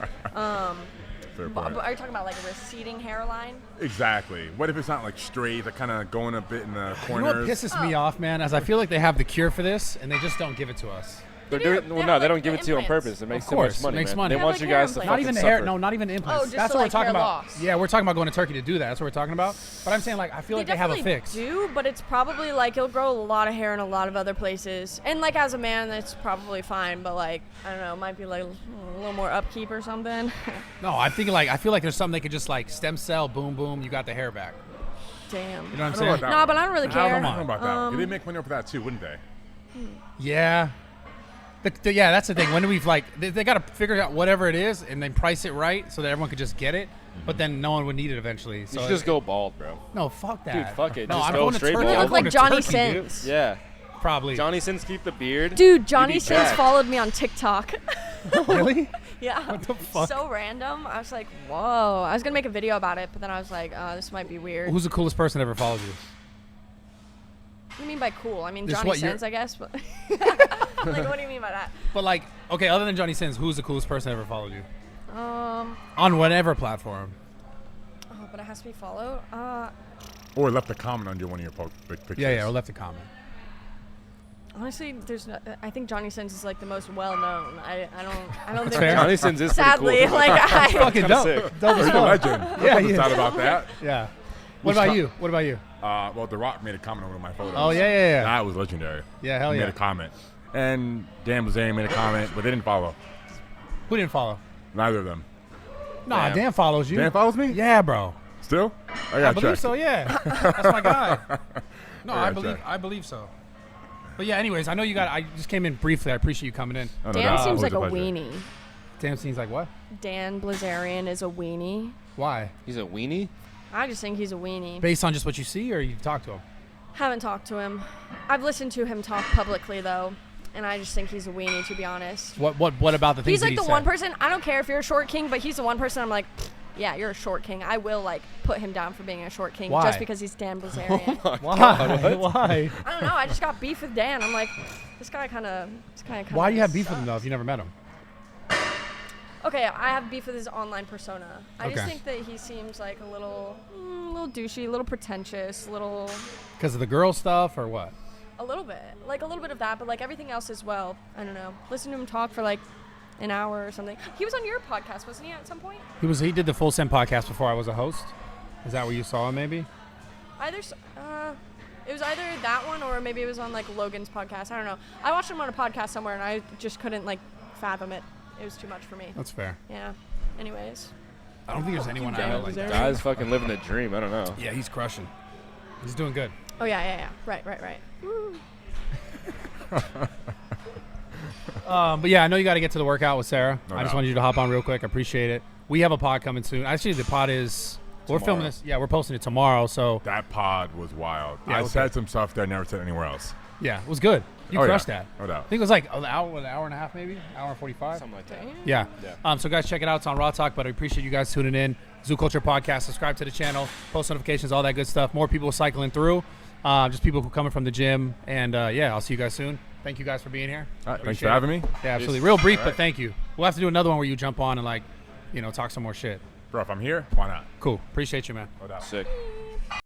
Fair But point. are you talking about like a receding hairline? Exactly. What if it's not like straight, like kind of going a bit in the You know what corners? pisses me off, man? As I feel like they have the cure for this, and they just don't give it to us. They're do. doing, They well, have, no, like, they don't give the it to you on implants. purpose. It makes Of too course, much money, it makes man. money. They They want have, you like, hair guys to implants. Not fucking even suffer. hair. No, not even implants. just That's so, what we're like, talking hair about. loss. Yeah, we're talking about going to Turkey to do that. That's what we're talking about. But I'm saying like I feel like they have a definitely fix. do, but it's probably like you'll grow a lot of hair in a lot of other places. And like as a man, that's probably fine. But like I don't know, it might be like a little more upkeep or something. No, I'm thinking like I feel like there's something they could just like stem cell, boom, boom, you got the hair back. Damn. You know what I'm I don't know saying? about that No, one. but I don't really I care. don't know. I don't know about that. They make money off of that too, wouldn't they? Yeah. Yeah, that's the thing. When do we like they got to figure out whatever it is and then price it right so that everyone could just get it, but then no one would need it eventually. You So should just go bald, bro. no, fuck that. Dude, fuck it. No, Just I'm go going to straight Turkey. bald. I'm You look going like to Johnny Turkey, dude. Sins. Yeah. Probably. Johnny Sins keep the beard. Dude, Johnny be Sins jacked. followed me on TikTok. Really? Yeah. What the fuck? So random. I was like, whoa. I was gonna make a video about it, but then I was like, this might be weird. Who's the coolest person that ever followed you? What do you mean by cool? I mean Just Johnny what you're- Sins, I guess. But like, what do you mean by that? But like, okay, other than Johnny Sins, who's the coolest person that ever followed you Oh, on whatever platform? but it has to be followed. Or left a comment under one of your pictures. Yeah, or left a comment. Honestly, there's no, I think Johnny Sins is like the most well known. I don't think fair. Johnny Sins is sadly pretty cool. like I Fucking dope. sick. Dope as He's a fuck. legend. Yeah, I'm he is. sad about that. Yeah. What about you? What about you? Well, The Rock made a comment on one of my photos. Oh, yeah. That was legendary. Yeah, hell He yeah. made a comment. And Dan Blazarian made a comment, but they didn't follow. Who didn't follow? Neither of them. Nah, Damn. Dan follows you. Dan follows me? Yeah, bro. Still? I I got believe checked. so. Yeah, that's my guy. No, Yeah, I believe so. But yeah, anyways, I know you got. I just came in briefly. I appreciate you coming in. Oh, no Dan doubt. seems Always like a pleasure. weenie. Dan seems like what? Dan Blazarian is a weenie. Why? He's a weenie? I just think he's a weenie. Based on just what you see, or you talk to him? Haven't talked to him. I've listened to him talk publicly though, and I just think he's a weenie to be honest. What about the things He's that like he the said? one person. I don't care if you're a short king, but he's the one person I'm like, yeah, you're a short king. I will like put him down for being a short king Why? just because he's Dan Blazarian. Why? Why? I don't know. I just got beef with Dan. I'm like, this guy kind of. Why do you have beef with him though if you never met him? Okay, I have beef with his online persona. I just Okay. think that he seems like a little douchey, a little pretentious, a little Because of the girl stuff or what? a little bit of that, but like everything else as well. I don't know. Listen to him talk for like an hour or something. He was on your podcast, wasn't he, at some point? He did the Full Send podcast before I was a host. Is that where you saw him? Maybe. It was either that one or maybe it was on like Logan's podcast. I don't know. I watched him on a podcast somewhere and I just couldn't like fathom it. It was too much for me. That's fair. Yeah. Anyways. I don't think there's anyone I know like that. Guy's fucking living a dream. I don't know. Yeah, he's crushing. He's doing good. Oh yeah. Right. But yeah, I know you got to get to the workout with Sarah. No I just doubt. wanted you to hop on real quick. I appreciate it. We have a pod coming soon. Actually, the pod is. We're filming this. Yeah, we're posting it tomorrow. So That pod was wild. Yeah, I okay. said some stuff that I never said anywhere else. yeah, it was good. You Oh, crushed yeah. that. No doubt. I think it was like an hour and a half, maybe hour and 45. Something like that. Damn. Yeah. So guys, check it out. It's on Raw Talk. But I appreciate you guys tuning in. Zoo Culture Podcast. Subscribe to the channel. Post notifications. All that good stuff. More people cycling through. Just people who coming from the gym. And yeah, I'll see you guys soon. Thank you guys for being here. All right, thanks Appreciate for it. having me. Yeah, absolutely. Real brief, All but right. thank you. We'll have to do another one where you jump on and like, talk some more shit. Bro, if I'm here, why not? Cool. Appreciate you, man. No doubt. Sick.